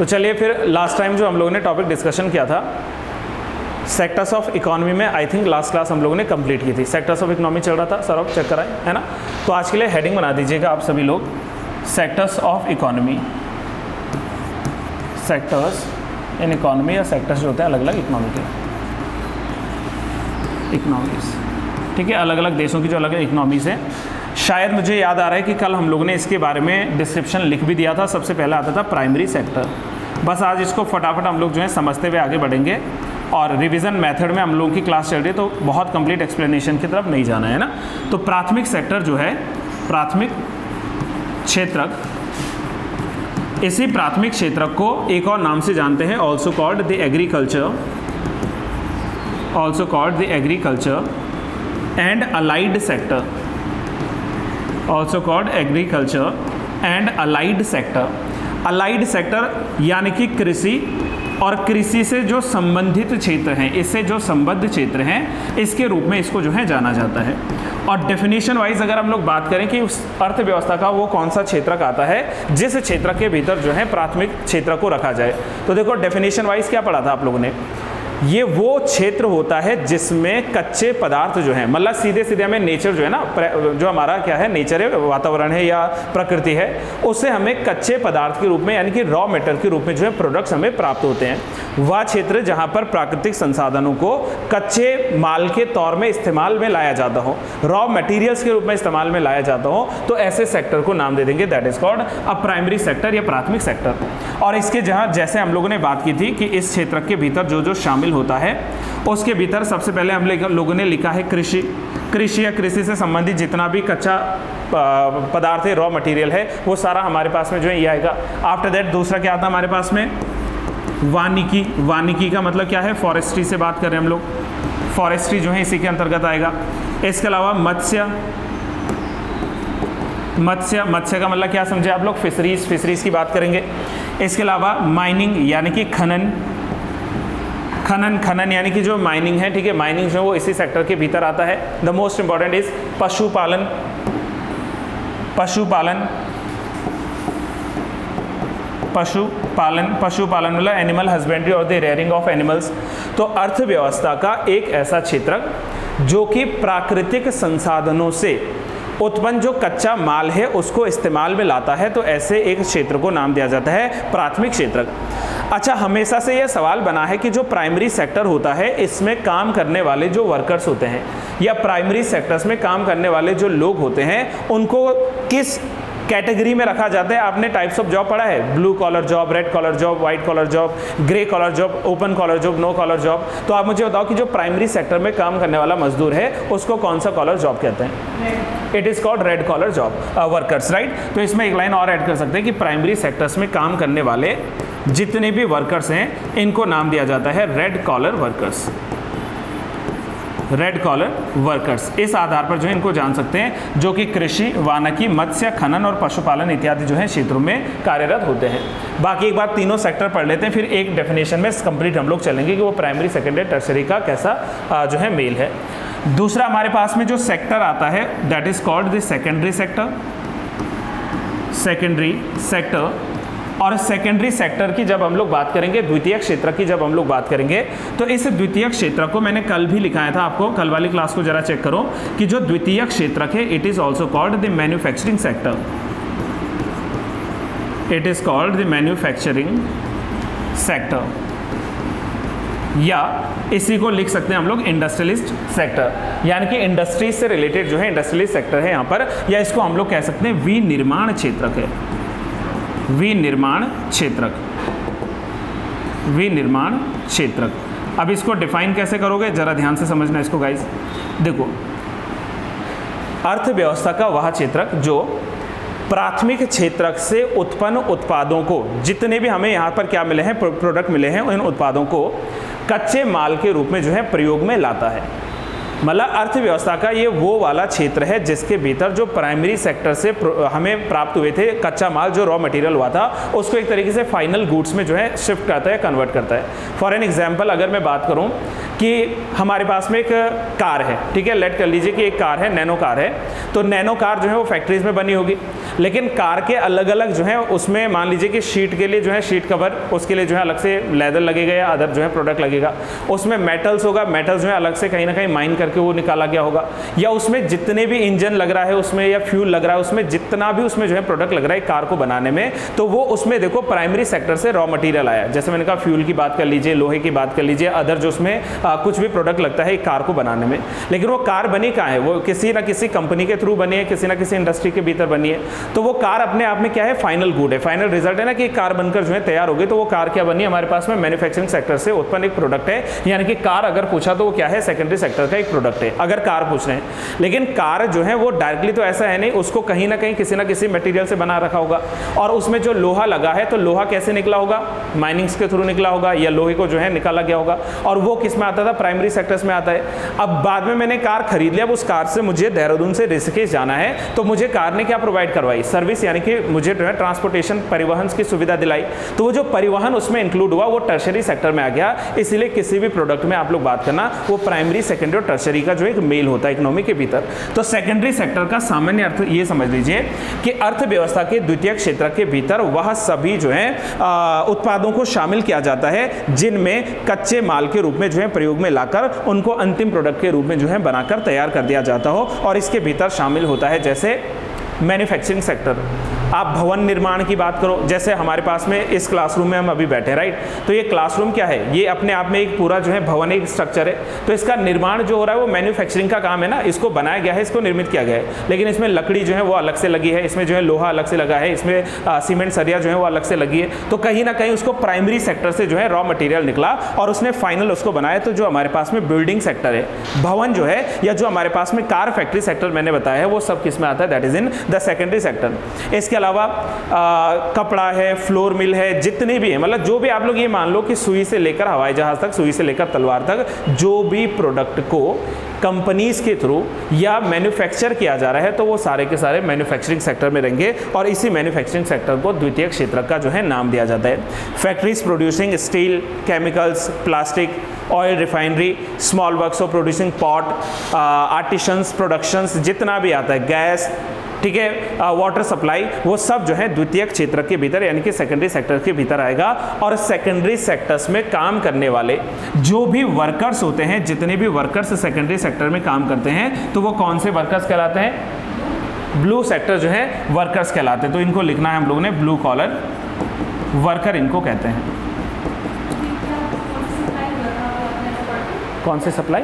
तो चलिए फिर लास्ट टाइम जो हम लोगों ने टॉपिक डिस्कशन किया था सेक्टर्स ऑफ इकोनॉमी में, आई थिंक लास्ट क्लास हम लोगों ने कंप्लीट की थी। सेक्टर्स ऑफ इकोनॉमी चल रहा था, सर आप चेक कराएं, है ना। तो आज के लिए हेडिंग बना दीजिएगा आप सभी लोग, sectors of economy, sectors in economy, या सेक्टर्स जो होते हैं अलग अलग इकोनॉमी के, इकोनॉमीज, ठीक है, अलग अलग देशों की जो अलग अलग इकोनॉमीज हैं। शायद मुझे याद आ रहा है कि कल हम लोगों ने इसके बारे में डिस्क्रिप्शन लिख भी दिया था। सबसे पहले आता था प्राइमरी सेक्टर। बस आज इसको फटाफट हम लोग जो है समझते हुए आगे बढ़ेंगे, और रिवीजन मेथड में हम लोगों की क्लास चल रही है तो बहुत कंप्लीट एक्सप्लेनेशन की तरफ नहीं जाना है ना। तो प्राथमिक सेक्टर जो है, प्राथमिक क्षेत्रक, इसी प्राथमिक क्षेत्रक को एक और नाम से जानते हैं, also called the agriculture, also called the agriculture and allied sector, also called agriculture and allied sector. Allied sector यानी कि कृषि और कृषि से जो संबंधित क्षेत्र हैं, इससे जो संबद्ध क्षेत्र हैं, इसके रूप में इसको जो है जाना जाता है। और डेफिनेशन वाइज अगर हम लोग बात करें कि उस अर्थव्यवस्था का वो कौन सा क्षेत्रक आता है जिस क्षेत्र के भीतर जो है प्राथमिक क्षेत्र को रखा जाए, तो देखो डेफिनेशन वाइज क्या पढ़ा था आप लोगों ने, ये वो क्षेत्र होता है जिसमें कच्चे पदार्थ जो है, मतलब सीधे सीधे हमें नेचर जो है ना, जो हमारा क्या है नेचर है, वातावरण है या प्रकृति है, उससे हमें कच्चे पदार्थ के रूप में यानी कि रॉ मेटेरियल के रूप में जो है प्रोडक्ट्स हमें प्राप्त होते हैं। वह क्षेत्र जहाँ पर प्राकृतिक संसाधनों को कच्चे माल के तौर में इस्तेमाल में लाया जाता हो, रॉ मटीरियल्स के रूप में इस्तेमाल में लाया जाता हो, तो ऐसे सेक्टर को नाम दे देंगे, that is called a primary sector या प्राथमिक सेक्टर। और इसके जहाँ जैसे हम लोगों ने बात की थी कि इस क्षेत्र के भीतर जो जो शामिल होता है, उसके भीतर सबसे पहले हम लोगों ने लिखा है कृषि। कृषि या कृषि से संबंधित जितना भी कच्चा पदार्थ है, रॉ मटेरियल है, वो सारा हमारे पास में जो है ये आएगा। आफ्टर दैट दूसरा क्या आता है हमारे पास में, वानिकी। वानिकी का मतलब क्या है, फॉरेस्ट्री से बात कर रहे हैं हम लोग, फॉरेस्ट्री जो है इसी के अंतर्गत आएगा। इसके अलावा मत्स्य, मत्स्य, मत्स्य का मतलब क्या समझे आप लोग, फिशरीज, फिशरीज की बात करेंगे। इसके अलावा माइनिंग यानी कि खनन, खनन, खनन यानी कि जो माइनिंग है, ठीक है, माइनिंग जो है वो इसी सेक्टर के भीतर आता है। द मोस्ट इंपॉर्टेंट इज पशुपालन, पशुपालन, पशुपालन, पशुपालन मतलब एनिमल हस्बेंड्री और द रेयरिंग ऑफ एनिमल्स। तो अर्थव्यवस्था का एक ऐसा क्षेत्र जो कि प्राकृतिक संसाधनों से उत्पन्न जो कच्चा माल है उसको इस्तेमाल में लाता है, तो ऐसे एक क्षेत्र को नाम दिया जाता है प्राथमिक क्षेत्र। अच्छा, हमेशा से यह सवाल बना है कि जो प्राइमरी सेक्टर होता है इसमें काम करने वाले जो वर्कर्स होते हैं या प्राइमरी सेक्टर्स में काम करने वाले जो लोग होते हैं उनको किस कैटेगरी में रखा जाता है। आपने टाइप्स ऑफ जॉब पढ़ा है, blue collar job, red collar job, white collar job, grey collar job, open collar job, no collar job. तो आप मुझे बताओ कि जो प्राइमरी सेक्टर में काम करने वाला मजदूर है उसको कौन सा कॉलर जॉब कहते हैं? It is called red collar job workers, right. तो इसमें एक लाइन और ऐड कर सकते हैं कि प्राइमरी सेक्टर्स में काम करने वाले जितने भी वर्कर्स हैं इनको नाम दिया जाता है red collar workers, red collar workers. इस आधार पर जो है इनको जान सकते हैं, जो कि कृषि, वानिकी, मत्स्य, खनन और पशुपालन इत्यादि जो है क्षेत्रों में कार्यरत होते हैं। बाकी एक बार तीनों सेक्टर पढ़ लेते हैं, फिर एक डेफिनेशन में कंप्लीट हम लोग चलेंगे कि वो प्राइमरी, सेकेंडरी, टर्सरी का कैसा जो है मेल है। दूसरा हमारे पास में जो सेक्टर आता है that is called the secondary sector, secondary sector. और सेकेंडरी सेक्टर की जब हम लोग बात करेंगे, द्वितीय क्षेत्र की जब हम लोग बात करेंगे, तो इस द्वितीय क्षेत्र को मैंने कल भी लिखाया था आपको, कल वाली क्लास को जरा चेक करो कि जो द्वितीय क्षेत्र है it is also called the manufacturing sector, it is called the manufacturing sector, या इसी को लिख सकते हैं हम लोग इंडस्ट्रियलिस्ट सेक्टर, यानी कि इंडस्ट्रीज से रिलेटेड जो है इंडस्ट्रियलिस्ट सेक्टर है यहाँ पर, या इसको हम लोग कह सकते हैं विनिर्माण क्षेत्रक है, विनिर्माण क्षेत्रक, विनिर्माण क्षेत्रक। अब इसको डिफाइन कैसे करोगे जरा ध्यान से समझना इसको गाइस। देखो, अर्थव्यवस्था का वह क्षेत्रक जो प्राथमिक क्षेत्रक से उत्पन्न उत्पादों को, जितने भी हमें यहाँ पर क्या मिले हैं, प्रोडक्ट मिले हैं, उन उत्पादों को कच्चे माल के रूप में जो है प्रयोग में लाता है। मतलब अर्थव्यवस्था का ये वो वाला क्षेत्र है जिसके भीतर जो प्राइमरी सेक्टर से हमें प्राप्त हुए थे कच्चा माल, जो रॉ मटेरियल हुआ था, उसको एक तरीके से फाइनल गुड्स में जो है शिफ्ट करता है, कन्वर्ट करता है। फॉर एन एग्जांपल अगर मैं बात करूं कि हमारे पास में एक कार है, ठीक है, लेट कर लीजिए कि एक कार है, नैनो कार है। तो नैनो कार जो है वो फैक्ट्रीज में बनी होगी, लेकिन कार के अलग अलग जो है उसमें मान लीजिए कि शीट के लिए जो है शीट कवर, उसके लिए जो है अलग से लेदर लगेगा या अदर जो है प्रोडक्ट लगेगा। उसमें मेटल्स होगा, मेटल्स जो है अलग से कहीं ना कहीं माइन करके वो निकाला गया होगा। या उसमें जितने भी इंजन लग रहा है उसमें, या फ्यूल लग रहा है उसमें, जितना भी उसमें जो है प्रोडक्ट लग रहा है कार को बनाने में, तो वो उसमें देखो प्राइमरी सेक्टर से रॉ मटेरियल आया। जैसे मैंने कहा फ्यूल की बात कर लीजिए, लोहे की बात कर लीजिए, अदर जो उसमें कुछ भी प्रोडक्ट लगता है कार को बनाने में। लेकिन वो कार बनी कहाँ है? वो किसी ना किसी कंपनी के थ्रू बनी है, किसी ना किसी इंडस्ट्री के भीतर बनी है। तो वो कार अपने आप में क्या है? फाइनल गुड है, फाइनल रिजल्ट है ना कि कार बनकर जो है तैयार हो गई। तो वो कार क्या बनी? हमारे पास में मैन्युफैक्चरिंग सेक्टर से उत्पन्न एक प्रोडक्ट है। यानी कि कार अगर पूछा तो वो क्या है? सेकेंडरी सेक्टर का एक प्रोडक्ट है, अगर कार पूछ रहे हैं। लेकिन कार जो है वो डायरेक्टली तो ऐसा है नहीं, उसको कहीं ना कहीं किसी ना किसी मटेरियल से बना रखा होगा। और उसमें जो लोहा लगा है, तो लोहा कैसे निकला होगा? माइनिंग्स के थ्रू निकला होगा, या लोहे को जो है निकाला गया होगा। और वो किस में आता था? प्राइमरी सेक्टर्स में आता है। अब बाद में मैंने कार खरीद लिया, अब उस कार से मुझे देहरादून से ऋषिकेश जाना है, तो मुझे कार ने क्या प्रोवाइड करवाई? सर्विस, यानी कि मुझे जो है ट्रांसपोर्टेशन, परिवहन की सुविधा दिलाई। तो वो जो परिवहन उसमें इंक्लूड हुआ वो टर्शरी सेक्टर में आ गया। इसलिए किसी भी प्रोडक्ट में आप लोग बात करना, वो प्राइमरी, सेकेंडरी और टर्शरी का जो एक मेल होता है इकोनॉमी के भीतर। तो सेकेंडरी सेक्टर का सामान्य अर्थ ये समझ लीजिए कि अर्थव्यवस्था के द्वितीय क्षेत्र के भीतर वह सभी जो है उत्पादों को शामिल किया जाता है जिनमें कच्चे माल के रूप में जो है प्रयोग में लाकर उनको अंतिम प्रोडक्ट के रूप में जो है बनाकर तैयार कर दिया जाता हो। और इसके भीतर शामिल होता है जैसे मैन्युफैक्चरिंग सेक्टर। आप भवन निर्माण की बात करो, जैसे हमारे पास में इस क्लासरूम में हम अभी बैठे, राइट? तो ये क्लासरूम क्या है? ये अपने आप में एक पूरा जो है भवन, एक स्ट्रक्चर है। तो इसका निर्माण जो हो रहा है वो मैन्युफैक्चरिंग का काम है ना, इसको बनाया गया है, इसको निर्मित किया गया है। लेकिन इसमें लकड़ी जो है वो अलग से लगी है, इसमें जो है लोहा अलग से लगा है, इसमें सीमेंट सरिया जो है वो अलग से लगी है। तो कहीं ना कहीं उसको प्राइमरी सेक्टर से जो है रॉ मटेरियल निकला और उसने फाइनल उसको बनाया। तो जो हमारे पास में बिल्डिंग सेक्टर है, भवन जो है, या जो हमारे पास में कार फैक्ट्री सेक्टर मैंने बताया है, वो सब किस में आता है? That is in the secondary sector. इसके अलावा कपड़ा है, फ्लोर मिल है, जितने भी है, मतलब जो भी आप लोग ये मान लो कि सुई से लेकर हवाई जहाज तक, सुई से लेकर तलवार तक, जो भी प्रोडक्ट को कंपनीज के थ्रू या मैन्युफैक्चर किया जा रहा है, तो वो सारे के सारे मैन्युफैक्चरिंग सेक्टर में रहेंगे। और इसी मैन्युफैक्चरिंग सेक्टर को द्वितीय क्षेत्र का जो है नाम दिया जाता है। Factories producing steel, chemicals, plastic, oil refinery, small works of producing pot, artisans productions, जितना भी आता है, गैस, ठीक है, वाटर सप्लाई, वो सब जो है द्वितीय क्षेत्र के भीतर यानी कि सेकेंडरी सेक्टर के भीतर आएगा। और सेकेंडरी सेक्टर्स में काम करने वाले जो भी वर्कर्स होते हैं, जितने भी वर्कर्स सेकेंडरी सेक्टर में काम करते हैं, तो वो कौन से वर्कर्स कहलाते हैं? ब्लू सेक्टर जो है वर्कर्स कहलाते हैं। तो इनको लिखना है हम लोगों ने, ब्लू कॉलर वर्कर इनको कहते हैं। कौन से सप्लाई?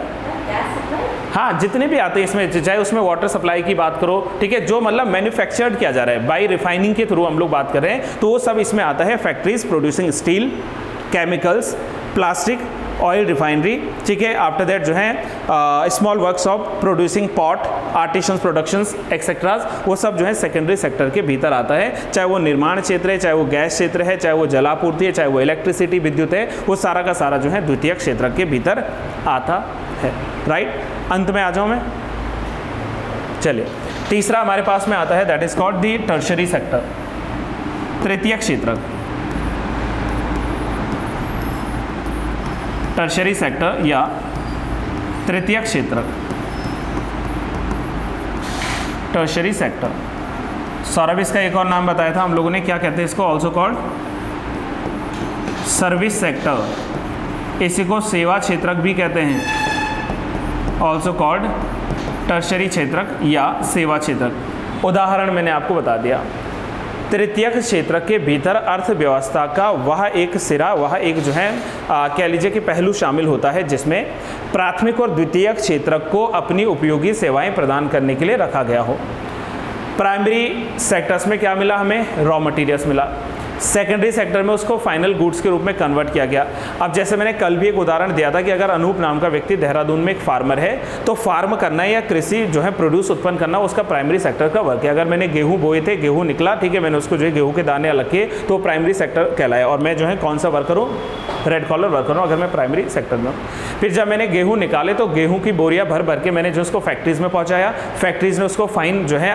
हाँ, जितने भी आते हैं इसमें, चाहे उसमें वाटर सप्लाई की बात करो, ठीक है, जो मतलब मैन्युफैक्चर्ड किया जा रहा है बाई रिफाइनिंग के थ्रू हम लोग बात कर रहे हैं, तो वो सब इसमें आता है। Factories producing steel, chemicals, plastic, oil refinery, ठीक है। आफ्टर दैट जो है small works of producing pot, artisans productions etceteras, वो सब जो है सेकेंडरी सेक्टर के भीतर आता है। चाहे वो निर्माण क्षेत्र है, चाहे वो गैस क्षेत्र है, चाहे वो जलापूर्ति है, चाहे वो इलेक्ट्रिसिटी विद्युत है, वो सारा का सारा जो है द्वितीय क्षेत्र के भीतर आता है, राइट। अंत में आ जाऊँ मैं, चलिए तीसरा हमारे पास में आता है, that is called the tertiary sector, तृतीय क्षेत्र। टर्शरी सेक्टर या तृतीय क्षेत्र, टर्शरी सेक्टर। सौरभ इसका एक और नाम बताया था हम लोगों ने, क्या कहते हैं इसको? ऑल्सो कॉल्ड सर्विस सेक्टर, इसी को सेवा क्षेत्रक भी कहते हैं, ऑल्सो कॉल्ड टर्शरी क्षेत्रक या सेवा क्षेत्रक। उदाहरण मैंने आपको बता दिया। तृतीयक क्षेत्र के भीतर अर्थव्यवस्था का वह एक सिरा, वह एक जो है कह लीजिए कि पहलू शामिल होता है जिसमें प्राथमिक और द्वितीयक क्षेत्र को अपनी उपयोगी सेवाएं प्रदान करने के लिए रखा गया हो। प्राइमरी सेक्टर्स में क्या मिला हमें? रॉ मटेरियल्स मिला। सेकेंडरी सेक्टर में उसको फाइनल गुड्स के रूप में कन्वर्ट किया गया। अब जैसे मैंने कल भी एक उदाहरण दिया था कि अगर अनूप नाम का व्यक्ति देहरादून में एक फार्मर है, तो फार्म करना या कृषि जो है प्रोड्यूस उत्पन्न करना उसका प्राइमरी सेक्टर का वर्क है। अगर मैंने गेहूं बोए थे, गेहूं निकला, ठीक है, मैंने उसको जो है गेहूं के दाने अलग किए, तो प्राइमरी सेक्टर कहलाया। और मैं जो है कौन सा वर्कर हूँ? रेड कॉलर वर्कर हूँ अगर मैं प्राइमरी सेक्टर में हूँ। फिर जब मैंने गेहूँ निकाले तो गेहूँ की बोरियाँ भर भर के मैंने जो उसको फैक्ट्रीज़ में पहुँचाया, फैक्ट्रीज़ ने उसको फाइन जो है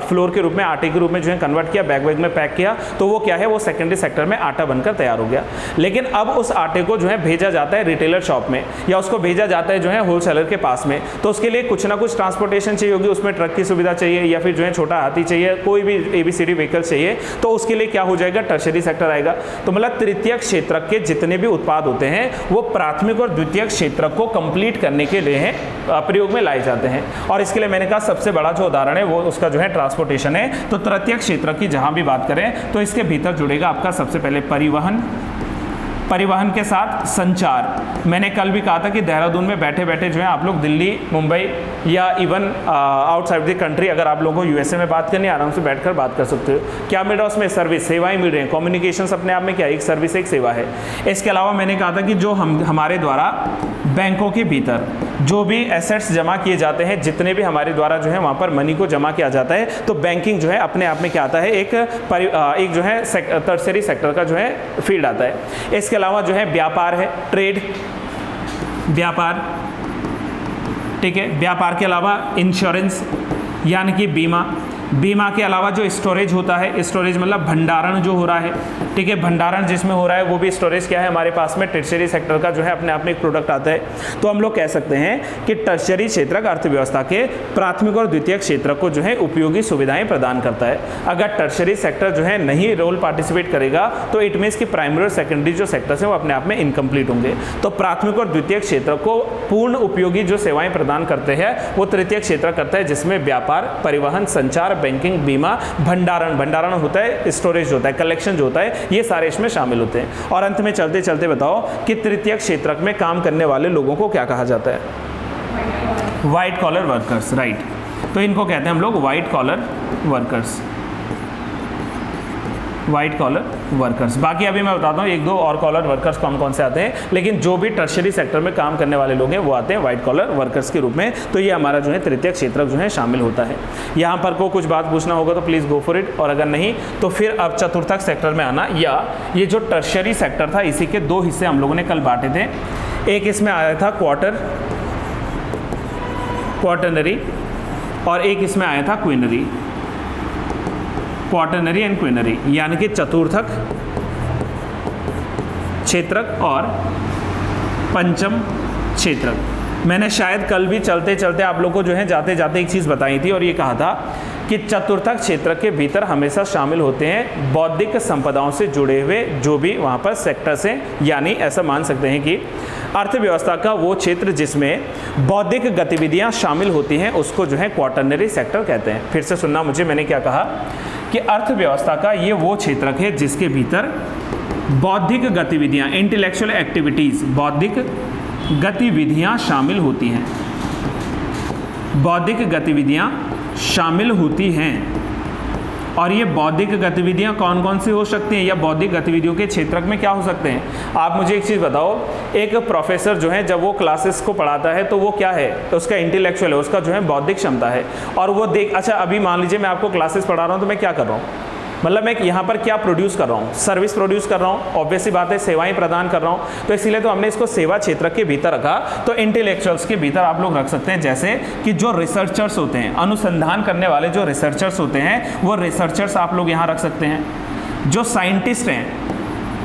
फ्लोर के रूप में आटे के रूप में जो है कन्वर्ट किया, बैग वैग में पैक किया, तो वो क्या है, वो सेकेंडरी सेक्टर में आटा बनकर तैयार हो गया। लेकिन अब उस आटे को जो है भेजा जाता है रिटेलर शॉप में या उसको भेजा जाता है जो है होलसेलर के पास में, तो उसके लिए कुछ ना कुछ ट्रांसपोर्टेशन चाहिए होगी, उसमें ट्रक की सुविधा चाहिए या फिर जो है छोटा हाथी चाहिए, कोई भी ABCD व्हीकल चाहिए, तो उसके लिए क्या हो जाएगा, टर्शरी सेक्टर आएगा। तो मतलब तृतीयक क्षेत्र के जितने भी उत्पाद होते हैं वो प्राथमिक और द्वितीयक क्षेत्र को कंप्लीट करने के लिए प्रयोग में लाए जाते हैं। और इसके लिए मैंने कहा सबसे बड़ा जो उदाहरण है वो उसका जो है ट्रांसपोर्टेशन है। तो तृतीयक क्षेत्र की जहां भी बात करें तो इसके भीतर जुड़ेगा आपका सबसे पहले परिवहन, परिवहन के साथ संचार। मैंने कल भी कहा था कि देहरादून में बैठे बैठे जो है आप लोग दिल्ली, मुंबई या इवन आउटसाइड द कंट्री अगर आप लोगों को USA में बात करनी है, आराम से बैठकर बात कर सकते हो। क्या मिल रहा है उसमें, सर्विस, सेवाएं मिल रही हैं। कम्युनिकेशंस अपने आप में क्या, एक सर्विस, एक सेवा है। इसके अलावा मैंने कहा था कि जो हमारे द्वारा बैंकों के भीतर जो भी एसेट्स जमा किए जाते हैं, जितने भी हमारे द्वारा जो है वहाँ पर मनी को जमा किया जाता है, तो बैंकिंग जो है अपने आप में क्या आता है, एक जो है टर्शरी सेक्टर का जो है फील्ड आता है। इसके अलावा जो है व्यापार है, ट्रेड, व्यापार, ठीक है। व्यापार के अलावा इंश्योरेंस यानी कि बीमा, बीमा के अलावा जो स्टोरेज होता है, स्टोरेज मतलब भंडारण जो हो रहा है, ठीक है, भंडारण जिसमें हो रहा है वो भी स्टोरेज क्या है हमारे पास में, टर्शरी सेक्टर का जो है अपने आप में एक प्रोडक्ट आता है। तो हम लोग कह सकते हैं कि टर्शरी क्षेत्र अर्थव्यवस्था के प्राथमिक और द्वितीयक क्षेत्र को जो है उपयोगी सुविधाएं प्रदान करता है। अगर टर्शरी सेक्टर जो है नहीं रोल पार्टिसिपेट करेगा तो इट मीन्स कि प्राइमरी और सेकेंडरी जो सेक्टर्स हैं वो अपने आप में इनकम्प्लीट होंगे। तो प्राथमिक और द्वितीयक क्षेत्र को पूर्ण उपयोगी जो सेवाएं प्रदान करते हैं वो तृतीय क्षेत्र करता है, जिसमें व्यापार, परिवहन, संचार, बैंकिंग, बीमा, भंडारण, भंडारण होता है, स्टोरेज होता है, कलेक्शन जो होता है, ये सारे इसमें शामिल होते हैं। और अंत में चलते चलते बताओ कि तृतीय क्षेत्र में काम करने वाले लोगों को क्या कहा जाता है, व्हाइट कॉलर वर्कर्स, राइट। तो इनको कहते हैं हम लोग white collar workers, white collar workers. बाकी अभी मैं बताता हूँ एक दो और कॉलर वर्कर्स कौन कौन से आते हैं, लेकिन जो भी टर्शरी सेक्टर में काम करने वाले लोग हैं वो आते हैं व्हाइट कॉलर वर्कर्स के रूप में। तो ये हमारा जो है तृतीय क्षेत्र जो है शामिल होता है। यहाँ पर को कुछ बात पूछना होगा तो प्लीज़ गो फॉर इट, और अगर नहीं तो फिर अब चतुर्थक सेक्टर में आना। या ये जो टर्शरी सेक्टर था इसी के दो हिस्से हम लोगों ने कल बांटे थे। एक इसमें आया था क्वार्टरनरी और एक इसमें आया था क्विनरी, क्वार्टरनरी एंड क्विनरी, यानी कि चतुर्थक क्षेत्रक और पंचम क्षेत्रक। मैंने शायद कल भी चलते चलते आप लोगों को जो है जाते जाते एक चीज़ बताई थी और ये कहा था कि चतुर्थक क्षेत्र के भीतर हमेशा शामिल होते हैं बौद्धिक संपदाओं से जुड़े हुए जो भी वहाँ पर सेक्टर्स हैं, यानी ऐसा मान सकते हैं कि अर्थव्यवस्था का वो क्षेत्र जिसमें बौद्धिक गतिविधियाँ शामिल होती हैं उसको जो है क्वार्टरनरी सेक्टर कहते हैं। फिर से सुनना मुझे, मैंने क्या कहा कि अर्थव्यवस्था का ये वो क्षेत्र है जिसके भीतर बौद्धिक गतिविधियां, इंटेलेक्चुअल एक्टिविटीज, बौद्धिक गतिविधियां शामिल होती हैं, बौद्धिक गतिविधियां शामिल होती हैं। और ये बौद्धिक गतिविधियां कौन कौन सी हो सकती हैं या बौद्धिक गतिविधियों के क्षेत्र में क्या हो सकते हैं। आप मुझे एक चीज़ बताओ, एक प्रोफेसर जो है जब वो क्लासेस को पढ़ाता है तो वो क्या है, तो उसका इंटेलेक्चुअल है, उसका जो है बौद्धिक क्षमता है। और वो अच्छा अभी मान लीजिए मैं आपको क्लासेस पढ़ा रहा हूँ तो मैं क्या कर रहा हूँ, मतलब मैं यहाँ पर क्या प्रोड्यूस कर रहा हूँ, सर्विस प्रोड्यूस कर रहा हूँ, ऑब्वियस सी बात है सेवाएं प्रदान कर रहा हूँ। तो इसीलिए तो हमने इसको सेवा क्षेत्र के भीतर रखा। तो इंटेलेक्चुअल्स के भीतर आप लोग रख सकते हैं जैसे कि जो रिसर्चर्स होते हैं, अनुसंधान करने वाले जो रिसर्चर्स होते हैं वो रिसर्चर्स आप लोग यहाँ रख सकते हैं। जो साइंटिस्ट हैं,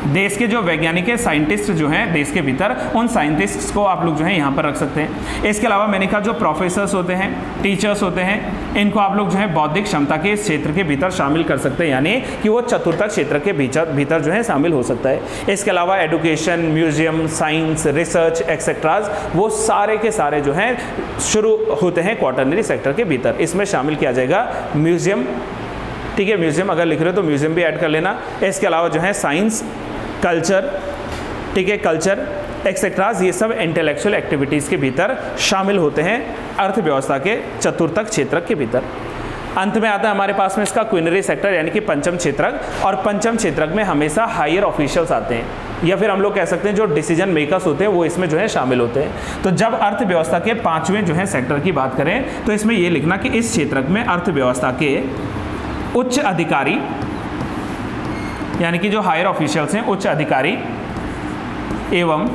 देश के जो वैज्ञानिक है, साइंटिस्ट जो हैं देश के भीतर, उन साइंटिस्ट्स को आप लोग जो है यहाँ पर रख सकते हैं। इसके अलावा मैंने कहा जो प्रोफेसर्स होते हैं, टीचर्स होते हैं, इनको आप लोग जो है बौद्धिक क्षमता के इस क्षेत्र के भीतर शामिल कर सकते हैं, यानी कि वो चतुर्थक क्षेत्र के भीतर जो है शामिल हो सकता है। इसके अलावा एडुकेशन, म्यूजियम, साइंस, रिसर्च एक्सेट्राज, वो सारे के सारे जो हैं शुरू होते हैं क्वार्टरनरी सेक्टर के भीतर। इसमें शामिल किया जाएगा म्यूजियम, ठीक है, म्यूजियम अगर लिख रहे हो तो म्यूजियम भी ऐड कर लेना। इसके अलावा जो है साइंस, कल्चर, ठीक है, कल्चर एक्सेट्राज, ये सब इंटेलेक्चुअल एक्टिविटीज़ के भीतर शामिल होते हैं अर्थव्यवस्था के चतुर्थक क्षेत्र के भीतर। अंत में आता है हमारे पास में इसका क्विनरी सेक्टर, यानी कि पंचम क्षेत्रक। और पंचम क्षेत्रक में हमेशा हायर ऑफिशियल्स आते हैं, या फिर हम लोग कह सकते हैं जो डिसीजन मेकर्स होते हैं वो इसमें जो है शामिल होते हैं। तो जब अर्थव्यवस्था के पांचवें जो है सेक्टर की बात करें तो इसमें ये लिखना कि इस क्षेत्रक में अर्थव्यवस्था के उच्च अधिकारी, यानी कि जो हायर ऑफिशियल्स हैं, उच्च अधिकारी एवं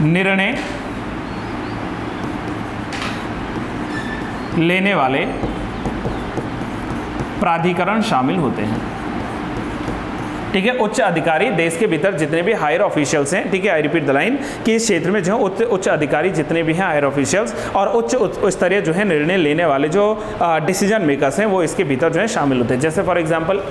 निर्णय लेने वाले प्राधिकरण शामिल होते हैं। ठीक है, उच्च अधिकारी देश के भीतर जितने भी हायर ऑफिशियल्स हैं, ठीक है, आई रिपीट द लाइन, कि इस क्षेत्र में जो है उच्च अधिकारी जितने भी हैं हायर ऑफिशियल्स और उच्च स्तरीय जो है निर्णय लेने वाले जो डिसीजन मेकर्स हैं वो इसके भीतर जो है शामिल होते हैं। जैसे फॉर एग्जांपल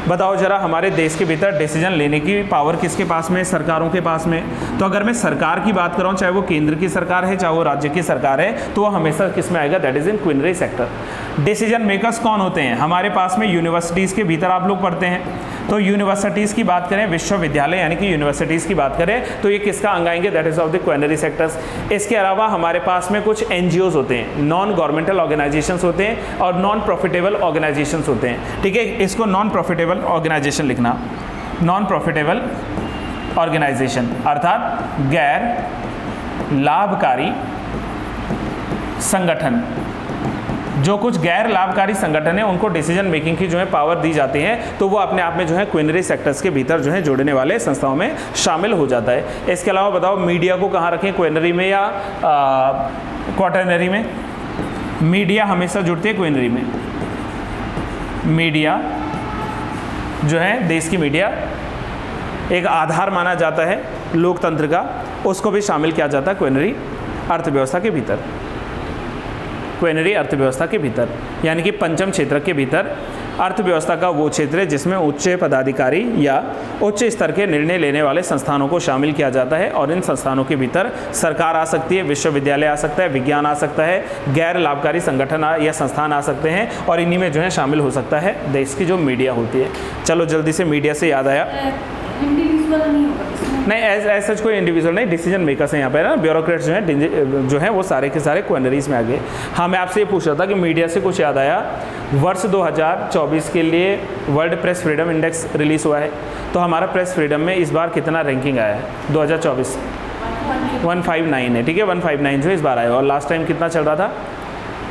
बताओ जरा, हमारे देश के भीतर डिसीजन लेने की पावर किसके पास में? सरकारों के पास में। तो अगर मैं सरकार की बात कर रहा हूँ, चाहे वो केंद्र की सरकार है चाहे वो राज्य की सरकार है, तो वो हमेशा किस में आएगा? That is in quinary sector. Decision makers कौन होते हैं? हमारे पास में यूनिवर्सिटीज़ के भीतर आप लोग पढ़ते हैं, तो यूनिवर्सिटीज़ की बात करें, विश्वविद्यालय यानी कि यूनिवर्सिटीज़ की बात करें, तो ये किसका अंग आएंगे? That is of the quinary sectors. इसके अलावा हमारे पास में कुछ एनजीओज होते हैं, नॉन गवर्नमेंटल ऑर्गेनाइजेशंस होते हैं और नॉन प्रॉफिटेबल ऑर्गेनाइजेशंस होते हैं। ठीक है, इसको नॉन प्रॉफिटेबल ऑर्गेनाइजेशन लिखना, नॉन प्रॉफिटेबल ऑर्गेनाइजेशन अर्थात गैर लाभकारी संगठन। जो कुछ गैर लाभकारी संगठन है उनको डिसीजन मेकिंग की जो है पावर दी जाती है, तो वो अपने आप में जो है क्विनरी सेक्टर्स के भीतर जो है जोड़ने वाले संस्थाओं में शामिल हो जाता है। इसके अलावा बताओ मीडिया को कहाँ रखें, क्विनरी में या क्वाटरनरी में? मीडिया हमेशा जुड़ती है क्विनरी में। मीडिया जो है, देश की मीडिया एक आधार माना जाता है लोकतंत्र का, उसको भी शामिल किया जाता है क्विनरी अर्थव्यवस्था के भीतर। क्विनरी अर्थव्यवस्था के भीतर यानी कि पंचम क्षेत्र के भीतर अर्थव्यवस्था का वो क्षेत्र है जिसमें उच्च पदाधिकारी या उच्च स्तर के निर्णय लेने वाले संस्थानों को शामिल किया जाता है, और इन संस्थानों के भीतर सरकार आ सकती है, विश्वविद्यालय आ सकता है, विज्ञान आ सकता है, गैर लाभकारी संगठन या संस्थान आ सकते हैं, और इन्हीं में जो है शामिल हो सकता है देश की जो मीडिया होती है। चलो जल्दी से मीडिया से याद आया, नहीं एज सच कोई इंडिविजुअल नहीं, डिसीजन मेकर्स हैं यहाँ पे ना, ब्यूरोक्रेट्स जो है वो सारे के सारे क्विनरीज में आ गए। हाँ, मैं आपसे ये पूछ रहा था कि मीडिया से कुछ याद आया, वर्ष 2024 के लिए world press freedom index release हुआ है, तो हमारा प्रेस फ्रीडम में इस बार कितना रैंकिंग आया है 2024? 159 है। ठीक है, 159 जो इस बार आया, और लास्ट टाइम कितना चल रहा था?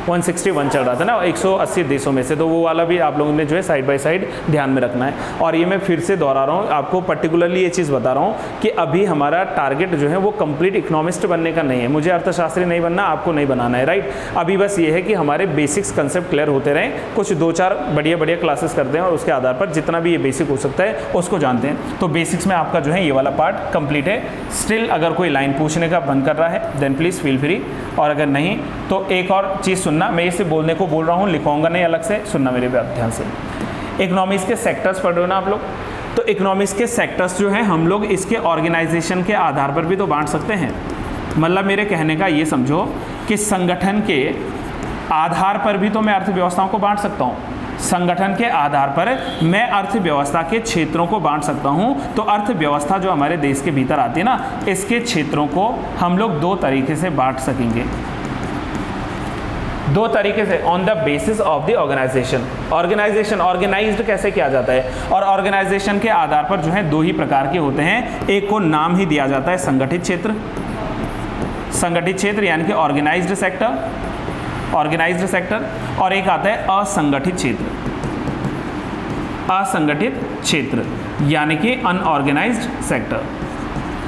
161 चल रहा था ना 180 देशों में से, तो वो वाला भी आप लोगों ने जो है साइड बाय साइड ध्यान में रखना है। और ये मैं फिर से दोहरा रहा हूँ, आपको पर्टिकुलरली ये चीज़ बता रहा हूँ कि अभी हमारा टारगेट जो है वो कंप्लीट इकोनॉमिस्ट बनने का नहीं है, मुझे अर्थशास्त्री नहीं बनना, आपको नहीं बनाना है, राइट। अभी बस ये है कि हमारे बेसिक्स कंसेप्ट क्लियर होते रहें, कुछ 2-4 बढ़िया बढ़िया क्लासेस करते हैं और उसके आधार पर जितना भी ये बेसिक हो सकता है उसको जानते हैं। तो बेसिक्स में आपका जो है ये वाला पार्ट कंप्लीट है। स्टिल अगर कोई लाइन पूछने का मन कर रहा है देन प्लीज़ फील फ्री, और अगर नहीं तो एक और चीज़ सुनना, मैं इसे बोलने को बोल रहा हूँ, लिखवाऊंगा नहीं अलग से, सुनना मेरे बात ध्यान से। इकोनॉमिक्स के सेक्टर्स पढ़ रहे हो ना आप लोग, तो इकोनॉमिक्स के सेक्टर्स जो हैं हम लोग इसके ऑर्गेनाइजेशन के आधार पर भी तो बांट सकते हैं। मतलब मेरे कहने का ये समझो कि संगठन के आधार पर भी तो मैं अर्थव्यवस्थाओं को बांट सकता हूँ, संगठन के आधार पर मैं अर्थव्यवस्था के क्षेत्रों को बांट सकता हूं। तो अर्थव्यवस्था जो हमारे देश के भीतर आती है ना, इसके क्षेत्रों को हम लोग 2 तरीके से बांट सकेंगे, 2 तरीके से, on the basis of the organisation. Organisation organised कैसे किया जाता है, और ऑर्गेनाइजेशन के आधार पर जो है 2 ही प्रकार के होते हैं। एक को नाम ही दिया जाता है संगठित क्षेत्र, संगठित क्षेत्र यानी कि ऑर्गेनाइज्ड सेक्टर, ऑर्गेनाइज्ड सेक्टर, और एक आता है असंगठित क्षेत्र, असंगठित क्षेत्र यानी कि अनऑर्गेनाइज्ड सेक्टर।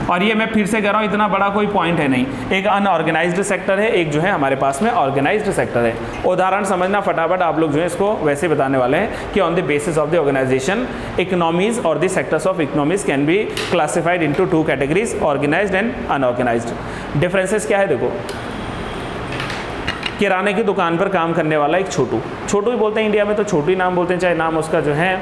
और ये मैं फिर से कह रहा हूँ, इतना बड़ा कोई पॉइंट है नहीं, एक अनऑर्गेनाइज्ड सेक्टर है, एक जो है हमारे पास में ऑर्गेनाइज्ड सेक्टर है। उदाहरण समझना फटाफट, आप लोग जो है इसको वैसे बताने वाले हैं कि on the basis of the organisation economies और the sectors of economies can be classified into 2 categories, organised and unorganised. Differences क्या है देखो, किराने की दुकान पर काम करने वाला एक छोटू, छोटू ही बोलते हैं इंडिया में, तो छोटू ही नाम बोलते हैं, चाहे नाम उसका जो है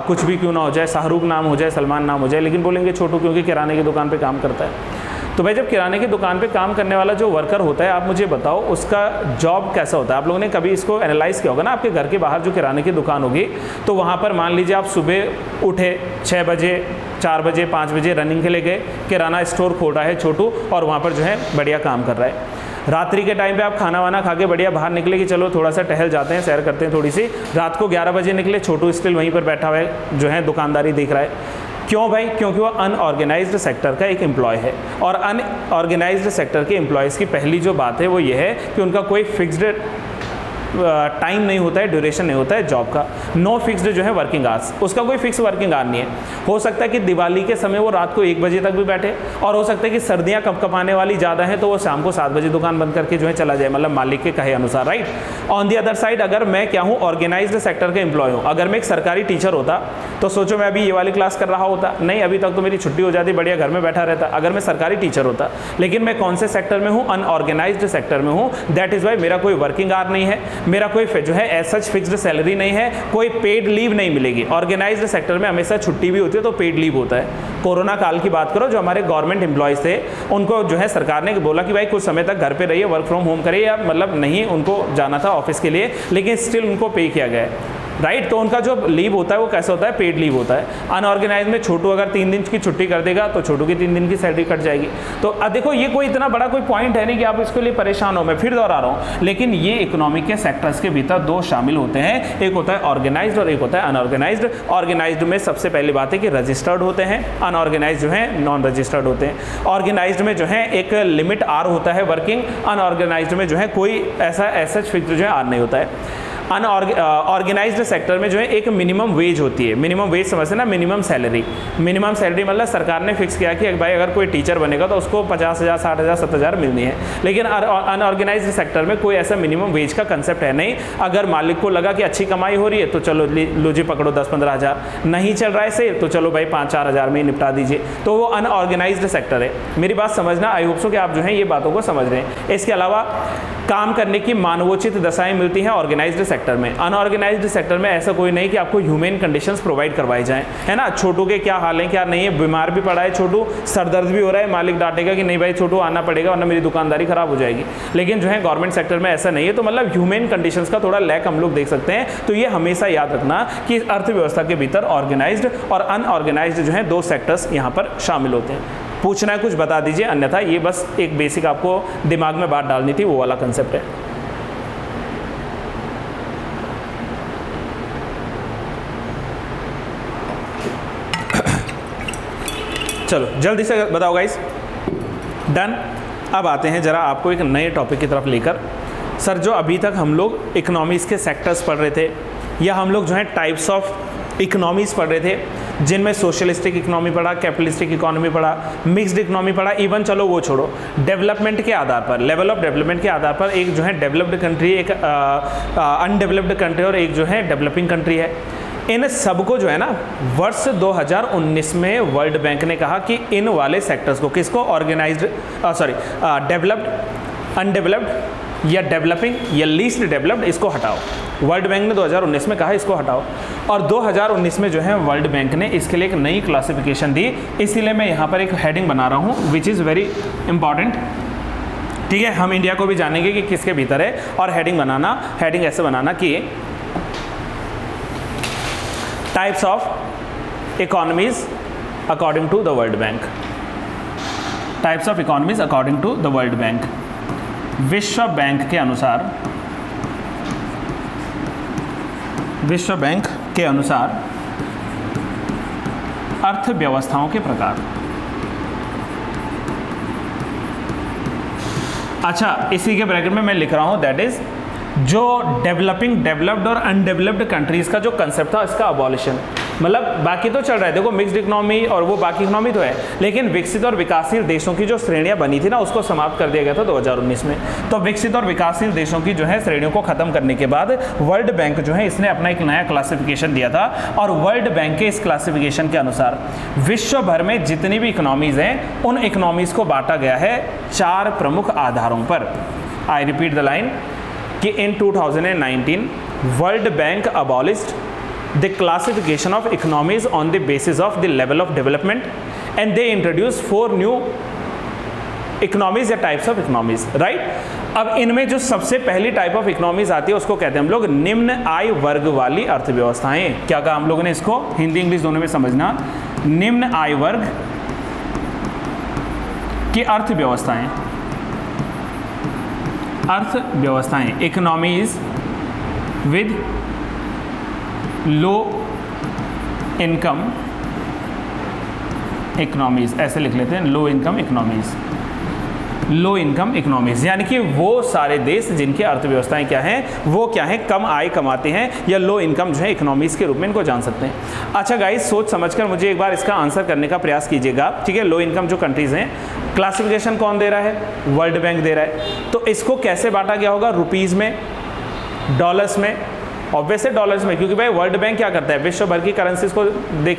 कुछ भी क्यों ना हो जाए, शाहरुख नाम हो जाए, सलमान नाम हो जाए, लेकिन बोलेंगे छोटू क्योंकि किराने की दुकान पे काम करता है। तो भाई जब किराने की दुकान पे काम करने वाला जो वर्कर होता है, आप मुझे बताओ उसका जॉब कैसा होता है। आप लोगों ने कभी इसको एनालाइज किया होगा ना, आपके घर के बाहर जो किराने की दुकान होगी, तो वहाँ पर मान लीजिए आप सुबह उठे 6 बजे, 4 बजे, 5 बजे रनिंग के लिए गए, किराना स्टोर खोल रहा है छोटू, और वहाँ पर जो है बढ़िया काम कर रहा है। रात्रि के टाइम पे आप खाना वाना खा के बढ़िया बाहर निकले कि चलो थोड़ा सा टहल जाते हैं, सैर करते हैं थोड़ी सी, रात को 11 बजे निकले, छोटू स्टिल वहीं पर बैठा हुआ है, जो है दुकानदारी देख रहा है। क्यों भाई? क्योंकि वो अनऑर्गेनाइज्ड सेक्टर का एक एम्प्लॉय है, और अनऑर्गेनाइज्ड सेक्टर के एम्प्लॉयज़ की पहली जो बात है वो ये है कि उनका कोई फिक्स्ड टाइम नहीं होता है, ड्यूरेशन नहीं होता है जॉब का। नो फिक्स्ड जो है वर्किंग आवर्स, उसका कोई फिक्स वर्किंग आवर नहीं है। हो सकता है कि दिवाली के समय वो रात को 1 बजे तक भी बैठे, और हो सकता है कि सर्दियाँ कपकपाने वाली ज़्यादा है तो वो शाम को 7 बजे दुकान बंद करके जो है चला जाए, मतलब मालिक के कहे अनुसार, right. On the other side अगर मैं क्या हूँ, ऑर्गेनाइज्ड सेक्टर का एम्प्लॉय हूँ, अगर मैं एक सरकारी टीचर होता तो सोचो मैं अभी ये वाली क्लास कर रहा होता, नहीं अभी तक तो मेरी छुट्टी हो जाती, बढ़िया घर में बैठा रहता अगर मैं सरकारी टीचर होता। लेकिन मैं कौन से सेक्टर में हूँ, अनऑर्गेनाइज्ड सेक्टर में हूँ, दैट इज वाई मेरा कोई वर्किंग आवर नहीं है, मेरा कोई जो है एज सच फिक्स्ड सैलरी नहीं है, कोई पेड लीव नहीं मिलेगी। ऑर्गेनाइज्ड सेक्टर में हमेशा छुट्टी भी होती है तो पेड लीव होता है। कोरोना काल की बात करो, जो हमारे गवर्नमेंट एम्प्लॉयज़ थे उनको जो है सरकार ने बोला कि भाई कुछ समय तक घर पे रहिए, वर्क फ्रॉम होम करिए, या मतलब नहीं उनको जाना था ऑफिस के लिए, लेकिन स्टिल उनको पे किया गया है, राइट। तो उनका जो लीव होता है वो कैसा होता है, पेड लीव होता है। अनऑर्गेनाइज में छोटू अगर 3 दिन की छुट्टी कर देगा तो छोटू की 3 दिन की सैलरी कट जाएगी। तो अब देखो ये कोई इतना बड़ा कोई पॉइंट है नहीं कि आप इसके लिए परेशान हो, मैं फिर दोहरा रहा हूँ। लेकिन ये इकोनॉमिक के सेक्टर्स के भीतर 2 शामिल होते हैं, एक होता है ऑर्गेनाइज्ड और एक होता है अनऑर्गेनाइज्ड। ऑर्गेनाइज्ड में सबसे पहली बात है कि रजिस्टर्ड होते हैं, अनऑर्गेनाइज्ड जो है नॉन रजिस्टर्ड होते हैं। ऑर्गेनाइज्ड में जो है एक लिमिट आर होता है वर्किंग, अनऑर्गेनाइज्ड में जो है कोई ऐसा फिक्स जो है आर नहीं होता है। अनऑर्गेनाइज्ड सेक्टर में जो है एक मिनिमम वेज होती है, मिनिमम वेज समझते ना, मिनिमम सैलरी। मिनिमम सैलरी मतलब सरकार ने फिक्स किया कि भाई अगर कोई टीचर बनेगा तो उसको 50,000, 60,000, 70,000 मिलनी है। लेकिन अनऑर्गेनाइज्ड सेक्टर में कोई ऐसा मिनिमम वेज का कंसेप्ट है नहीं। अगर मालिक को लगा कि अच्छी कमाई हो रही है तो चलो लो जी पकड़ो 10-15,000, नहीं चल रहा है से तो चलो भाई 5-4 हज़ार में ही निपटा दीजिए, तो वो अनऑर्गेनाइज्ड सेक्टर है। मेरी बात समझना, आई होप सो कि आप जो है ये बातों को समझ रहे हैं। इसके अलावा काम करने की मानवोचित दशाएं मिलती हैं ऑर्गेनाइज्ड सेक्टर में। अनऑर्गेनाइज्ड सेक्टर में ऐसा कोई नहीं कि आपको ह्यूमन कंडीशंस प्रोवाइड करवाई जाएं, है ना। छोटू के क्या हाल है क्या नहीं है, बीमार भी पड़ा है छोटू, सर दर्द भी हो रहा है, मालिक डांटेगा कि नहीं भाई छोटू आना पड़ेगा वरना मेरी दुकानदारी खराब हो जाएगी। लेकिन जो है गवर्नमेंट सेक्टर में ऐसा नहीं है, तो मतलब ह्यूमन कंडीशंस का थोड़ा लैक हम लोग देख सकते हैं। तो ये हमेशा याद रखना कि अर्थव्यवस्था के भीतर ऑर्गेनाइज्ड और अनऑर्गेनाइज्ड जो है 2 सेक्टर्स यहाँ पर शामिल होते हैं। पूछना है कुछ बता दीजिए, अन्यथा ये बस एक बेसिक आपको दिमाग में बात डालनी थी, वो वाला कंसेप्ट है। चलो जल्दी से बताओ गाइस, डन। अब आते हैं जरा आपको एक नए टॉपिक की तरफ लेकर। सर जो अभी तक हम लोग इकोनॉमीज़ के सेक्टर्स पढ़ रहे थे, या हम लोग जो है टाइप्स ऑफ इकोनॉमीज़ पढ़ रहे थे, जिनमें सोशलिस्टिक इकोनॉमी पढ़ा, कैपिटलिस्टिक इकोनॉमी पढ़ा, मिक्स्ड इकोनॉमी पढ़ा, इवन चलो वो छोड़ो, डेवलपमेंट के आधार पर, लेवल ऑफ डेवलपमेंट के आधार पर एक जो है डेवलप्ड कंट्री, एक अनडेवलप्ड कंट्री और एक जो है डेवलपिंग कंट्री है। इन सबको जो है ना वर्ष 2019 में वर्ल्ड बैंक ने कहा कि इन वाले सेक्टर्स को, किसको, ऑर्गेनाइज्ड डेवलप्ड, अनडेवलप्ड या डेवलपिंग या लीस्ट डेवलप्ड, इसको हटाओ। वर्ल्ड बैंक ने 2019 में कहा इसको हटाओ, और 2019 में जो है वर्ल्ड बैंक ने इसके लिए एक नई क्लासिफिकेशन दी। इसीलिए मैं यहाँ पर एक हेडिंग बना रहा हूँ विच इज़ वेरी इंपॉर्टेंट। ठीक है, हम इंडिया को भी जानेंगे कि किसके भीतर है, और हेडिंग ऐसे बनाना कि types of economies according to the World Bank. Types of economies according to the World Bank. विश्व बैंक के अनुसार, विश्व बैंक के अनुसार अर्थव्यवस्थाओं के प्रकार। अच्छा, इसी के ब्रैकेट में मैं लिख रहा हूं दैट इज जो डेवलपिंग, डेवलप्ड और अनडेवलप्ड कंट्रीज का जो कंसेप्ट था इसका अबॉलिशन। मतलब बाकी तो चल रहा है, देखो मिक्स्ड इकोनॉमी और वो बाकी इकोनॉमी तो है, लेकिन विकसित और विकासशील देशों की जो श्रेणियां बनी थी ना उसको समाप्त कर दिया गया था 2019 में। तो विकसित और विकासशील देशों की जो है श्रेणियों को खत्म करने के बाद वर्ल्ड बैंक जो है इसने अपना एक नया क्लासिफिकेशन दिया था, और वर्ल्ड बैंक के इस क्लासिफिकेशन के अनुसार विश्व भर में जितनी भी इकोनॉमीज हैं उन इकोनॉमीज को बांटा गया है 4 प्रमुख आधारों पर। आई रिपीट द लाइन कि इन 2019 world bank abolished the classification of economies on the basis of the level of development and they introduced 4 new economies या types of economies, right? अब इनमें जो सबसे पहली टाइप ऑफ इकोनॉमीज आती है उसको कहते हैं हम लोग निम्न आय वर्ग वाली अर्थव्यवस्थाएं। क्या कहा हम लोगों ने इसको, हिंदी इंग्लिश दोनों में समझना, निम्न आय वर्ग की अर्थव्यवस्थाएं, अर्थव्यवस्थाएं, economies with low income economies, ऐसे लिख लेते हैं, low income economies. Low income economies, यानी कि वो सारे देश जिनकी अर्थव्यवस्थाएं क्या हैं, वो क्या है, कम आय कमाते हैं या लो इनकम जो है इकोनॉमीज के रूप में इनको जान सकते हैं। अच्छा गाइस, सोच समझकर मुझे एक बार इसका आंसर करने का प्रयास कीजिएगा, ठीक है। लो इनकम जो कंट्रीज हैं, क्लासिफिकेशन कौन दे रहा है, वर्ल्ड बैंक दे रहा है। तो इसको कैसे बांटा गया होगा, रुपीज़ में, डॉलर्स में, ऑब्वियसली डॉलर्स में, क्योंकि भाई वर्ल्ड बैंक क्या करता है, विश्व भर की करेंसीज को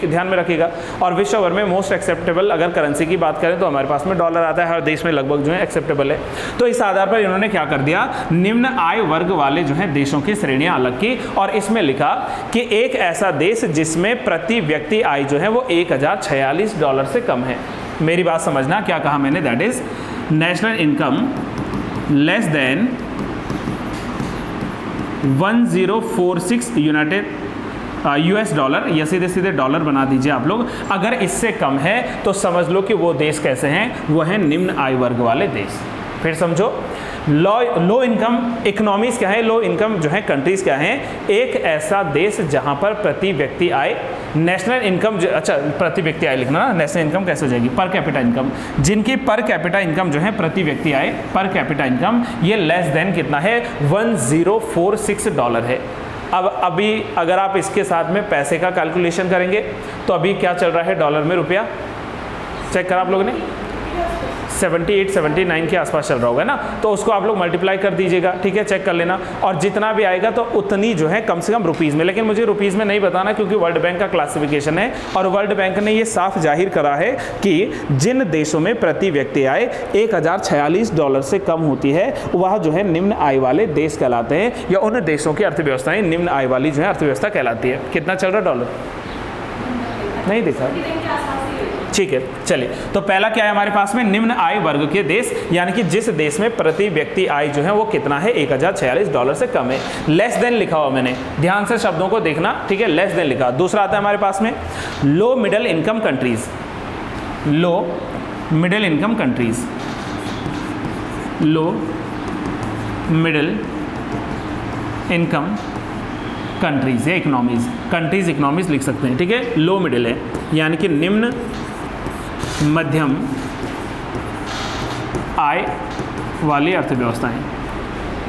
ध्यान में रखेगा, और विश्व भर में मोस्ट एक्सेप्टेबल अगर करेंसी की बात करें तो हमारे पास में डॉलर आता है, हर देश में लगभग जो है एक्सेप्टेबल है। तो इस आधार पर इन्होंने क्या कर दिया, निम्न आय वर्ग वाले जो है देशों की श्रेणियां अलग की, और इसमें लिखा कि एक ऐसा देश जिसमें प्रति व्यक्ति आय जो है वो $1046 से कम है। मेरी बात समझना, क्या कहा मैंने, that is national income less than 1046 US dollar, या सीधे सीधे डॉलर बना दीजिए आप लोग। अगर इससे कम है तो समझ लो कि वो देश कैसे हैं, वो हैं निम्न आय वर्ग वाले देश। फिर समझो, लो इनकम इकोनॉमीज क्या है, लो इनकम जो है कंट्रीज क्या हैं, एक ऐसा देश जहां पर प्रति व्यक्ति आय, नेशनल इनकम, अच्छा प्रति व्यक्ति आय लिखना ना, नेशनल इनकम कैसे हो जाएगी, पर कैपिटा इनकम, जिनकी पर कैपिटा इनकम जो है प्रति व्यक्ति आय, पर कैपिटा इनकम ये लेस देन कितना है, $1046 है। अब अभी अगर आप इसके साथ में पैसे का कैलकुलेशन करेंगे तो अभी क्या चल रहा है डॉलर में रुपया, चेक करा आप लोगों ने, 78 79 के आसपास चल रहा होगा ना, तो उसको आप लोग मल्टीप्लाई कर दीजिएगा, ठीक है, चेक कर लेना, और जितना भी आएगा तो उतनी जो है कम से कम रुपीज़ में, लेकिन मुझे रुपीज़ में नहीं बताना क्योंकि वर्ल्ड बैंक का क्लासिफिकेशन है, और वर्ल्ड बैंक ने ये साफ जाहिर करा है कि जिन देशों में प्रति व्यक्ति आय $1046 से कम होती है वह जो है निम्न आय वाले देश कहलाते हैं, या उन देशों की अर्थव्यवस्थाएं निम्न आय वाली जो है अर्थव्यवस्था कहलाती है। कितना चल रहा डॉलर, नहीं देखा, ठीक है। चलिए, तो पहला क्या है हमारे पास में, निम्न आय वर्ग के देश, यानी कि जिस देश में प्रति व्यक्ति आय जो है वो कितना है, $1046 से कम है। लेस देन लिखा हुआ मैंने, ध्यान से शब्दों को देखना, ठीक है, लेस देन लिखा। दूसरा आता है हमारे पास में low middle income countries, low middle income countries, low middle income countries या इकोनॉमीज, कंट्रीज इकोनॉमीज लिख सकते हैं, ठीक है। लो मिडिल है यानी कि निम्न मध्यम आय वाली अर्थव्यवस्थाएं,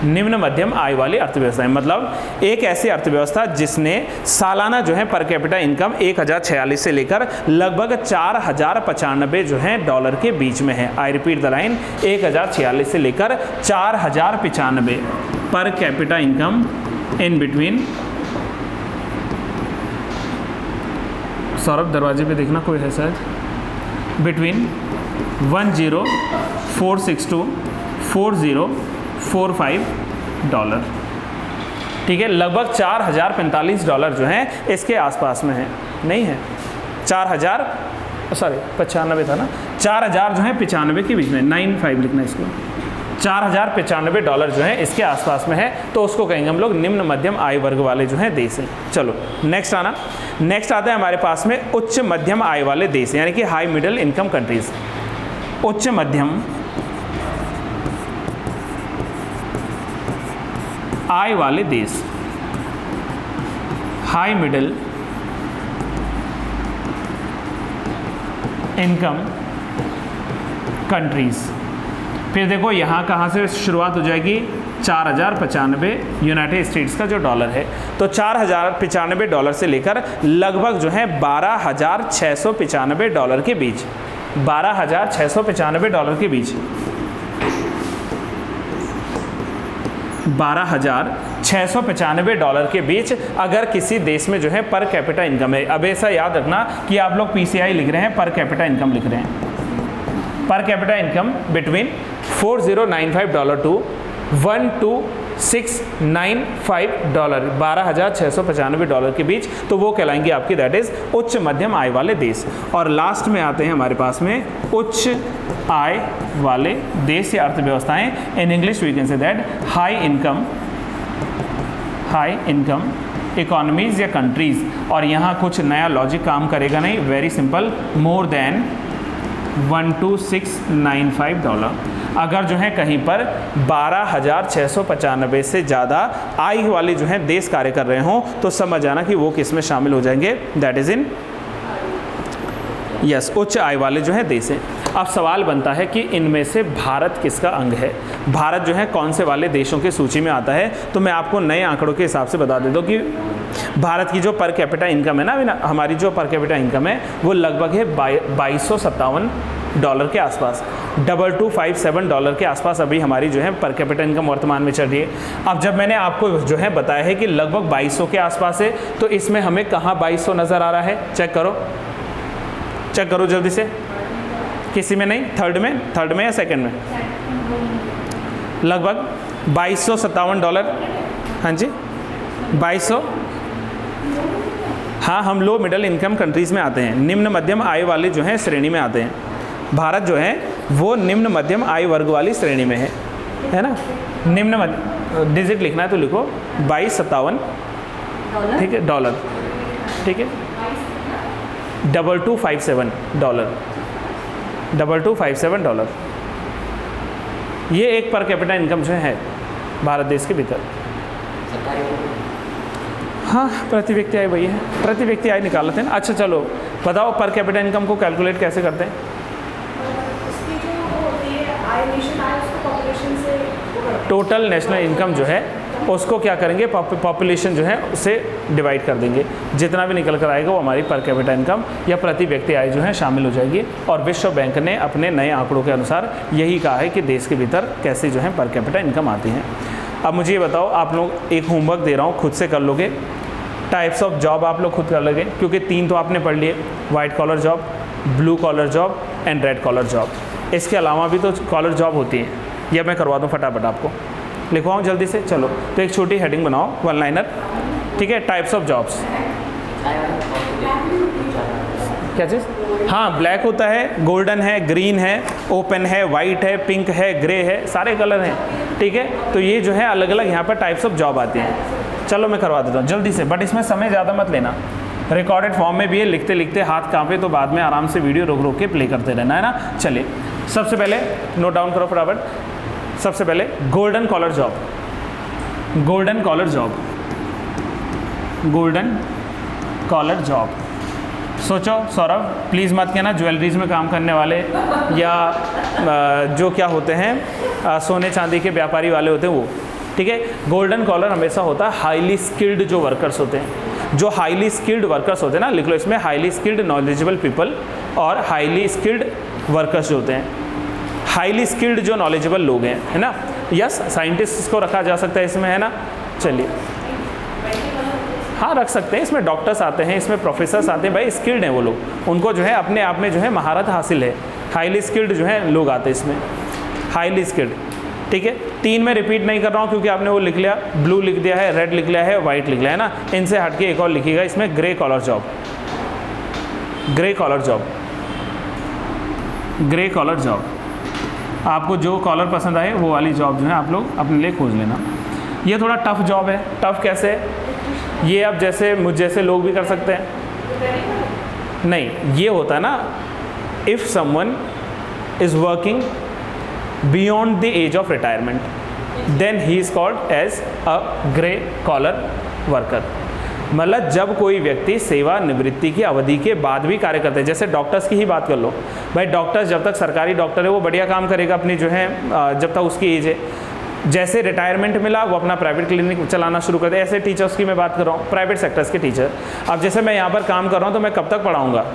निम्न मध्यम आय वाली अर्थव्यवस्थाएं मतलब एक ऐसी अर्थव्यवस्था जिसने सालाना जो है पर कैपिटा इनकम 1046 से लेकर लगभग 4095 जो है डॉलर के बीच में है। आई रिपीट द लाइन, 1046 से लेकर 4095 per capita income in between, Saurabh दरवाजे पे देखना कोई है शायद, बिटवीन 10462 to 4045 $, ठीक है। लगभग $4045 जो है इसके आसपास में है, नहीं है 95 था ना, 4000 जो है 95 के बीच में, 95 लिखना इसको, $4095 जो है इसके आसपास में है, तो उसको कहेंगे हम लोग निम्न मध्यम आय वर्ग वाले जो हैं देश हैं। चलो नेक्स्ट आना, नेक्स्ट आता है हमारे पास में उच्च मध्यम आय वाले देश, यानी कि हाई मिडिल इनकम कंट्रीज। उच्च मध्यम आय वाले देश, हाई मिडिल इनकम कंट्रीज। फिर देखो यहाँ कहाँ से शुरुआत हो जाएगी, 4095 यूनाइटेड स्टेट्स का जो डॉलर है, तो $4095 से लेकर लगभग जो है $12,695 के बीच, $12,695 के बीच, $12,695 के बीच अगर किसी देश में जो है पर कैपिटा इनकम है। अब ऐसा याद रखना कि आप लोग PCI लिख रहे हैं, पर कैपिटा इनकम लिख रहे हैं, per capita income between $4095 to $12,695, $12,695 के बीच, तो वो कहलाएंगे आपकी दैट इज उच्च मध्यम आय वाले देश। और लास्ट में आते हैं हमारे पास में उच्च आय वाले देश या अर्थव्यवस्थाएं, in English we can say that high income economies या कंट्रीज। और यहाँ कुछ नया लॉजिक काम करेगा नहीं, वेरी सिंपल, मोर देन $12,695। अगर जो है कहीं पर 12,695 से ज़्यादा आय वाले जो है देश कार्य कर रहे हों तो समझ आना कि वो किस में शामिल हो जाएंगे, दैट इज इन यस उच्च आय वाले जो है देश हैं। अब सवाल बनता है कि इनमें से भारत किसका अंग है, भारत जो है कौन से वाले देशों की सूची में आता है। तो मैं आपको नए आंकड़ों के हिसाब से बता देता हूँ कि भारत की जो पर कैपिटा इनकम है ना, हमारी जो पर कैपिटा इनकम है वो लगभग है $2257 के आसपास, $2257 के आसपास अभी हमारी जो है पर कैपिटा इनकम वर्तमान में चल रही है। अब जब मैंने आपको जो है बताया है कि लगभग 2200 के आसपास है, तो इसमें हमें कहाँ 2200 नज़र आ रहा है, चेक करो जल्दी से। किसी में नहीं, थर्ड में या सेकंड में? लगभग $2257। हाँ जी 2200। हाँ, हम लो मिडिल इनकम कंट्रीज़ में आते हैं, निम्न मध्यम आय वाले जो हैं श्रेणी में आते हैं। भारत जो है वो निम्न मध्यम आय वर्ग वाली श्रेणी में है ना। निम्न मध्य डिजिट लिखना है तो लिखो 2257, ठीक है, डॉलर, ठीक है, $2257। ये एक पर कैपिटा इनकम जो है भारत देश के भीतर। हाँ, प्रति व्यक्ति आय वही है, प्रति व्यक्ति आय निकाल लेते हैं। अच्छा चलो बताओ पर कैपिटा इनकम को कैलकुलेट कैसे करते हैं? टोटल नेशनल इनकम जो है उसको क्या करेंगे, पॉपुलेशन जो है उससे डिवाइड कर देंगे, जितना भी निकल कर आएगा वो हमारी पर कैपिटा इनकम या प्रति व्यक्ति आय जो है शामिल हो जाएगी। और विश्व बैंक ने अपने नए आंकड़ों के अनुसार यही कहा है कि देश के भीतर कैसे जो है पर कैपिटा इनकम आती है। अब मुझे ये बताओ, आप लोग एक होमवर्क दे रहा हूँ, खुद से कर लोगे। टाइप्स ऑफ जॉब आप लोग खुद कर लोगे, क्योंकि 3 तो आपने पढ़ लिए, white collar job, blue collar job and red collar job. इसके अलावा भी तो कॉलर जॉब होती है, यह मैं करवा दूँ फटाफट आपको, लिखवाऊँ जल्दी से। चलो तो एक छोटी हेडिंग बनाओ, 1 लाइनर, ठीक है। टाइप्स ऑफ जॉब्स, क्या चीज़? हाँ, ब्लैक होता है, गोल्डन है, ग्रीन है, ओपन है, वाइट है, पिंक है, ग्रे है, सारे कलर हैं, ठीक है। तो ये जो है अलग अलग यहाँ पर टाइप्स ऑफ जॉब आती हैं। चलो मैं करवा देता हूँ जल्दी से, बट इसमें समय ज़्यादा मत लेना, रिकॉर्डेड फॉर्म में भी है, लिखते लिखते हाथ कांपे तो बाद में आराम से वीडियो रोक रोक के प्ले करते रहना है ना। चलिए सबसे पहले नोट डाउन करो फटाफट। सबसे पहले golden collar job, golden collar job, golden collar job. सोचो सौरभ, प्लीज़ मत कहना ज्वेलरीज में काम करने वाले या जो क्या होते हैं सोने चांदी के व्यापारी वाले होते हैं वो, ठीक है। गोल्डन कॉलर हमेशा होता है हाईली स्किल्ड जो वर्कर्स होते हैं, जो हाईली स्किल्ड वर्कर्स होते हैं ना, लिख लो इसमें, हाईली स्किल्ड नॉलेजेबल पीपल और हाईली स्किल्ड वर्कर्स जो होते हैं, हाईली स्किल्ड जो नॉलेजेबल लोग हैं, है ना। यस, साइंटिस्ट को रखा जा सकता है इसमें, है ना। चलिए हाँ रख सकते हैं, इसमें डॉक्टर्स आते हैं, इसमें प्रोफेसर्स आते हैं, भाई स्किल्ड हैं वो लोग, उनको जो है अपने आप में जो है महारत हासिल है। हाईली स्किल्ड जो है लोग आते हैं इसमें, हाईली स्किल्ड, ठीक है। 3 में रिपीट नहीं कर रहा हूँ क्योंकि आपने वो लिख लिया, ब्लू लिख दिया है, रेड लिख लिया है, वाइट लिख लिया है ना। इनसे हटके एक और लिखिएगा इसमें, grey collar job, grey collar job, grey collar job. आपको जो कॉलर पसंद आए वो वाली जॉब जो है आप लोग अपने लिए खोज लेना। ये थोड़ा टफ जॉब है। टफ कैसे है? ये अब जैसे मुझ जैसे लोग भी कर सकते हैं नहीं, ये होता है ना, if someone is working beyond the age of retirement then he is called as a grey collar worker. मतलब जब कोई व्यक्ति सेवानिवृत्ति की अवधि के बाद भी कार्य करते हैं, जैसे डॉक्टर्स की ही बात कर लो, भाई डॉक्टर्स जब तक सरकारी डॉक्टर है वो बढ़िया काम करेगा अपनी जो है जब तक उसकी एज है। जैसे रिटायरमेंट मिला वो अपना प्राइवेट क्लिनिक चलाना शुरू कर दे। ऐसे टीचर्स की मैं बात कर रहा हूँ, प्राइवेट सेक्टर्स के टीचर। अब जैसे मैं यहाँ पर काम कर रहा हूँ तो मैं कब तक पढ़ाऊँगा?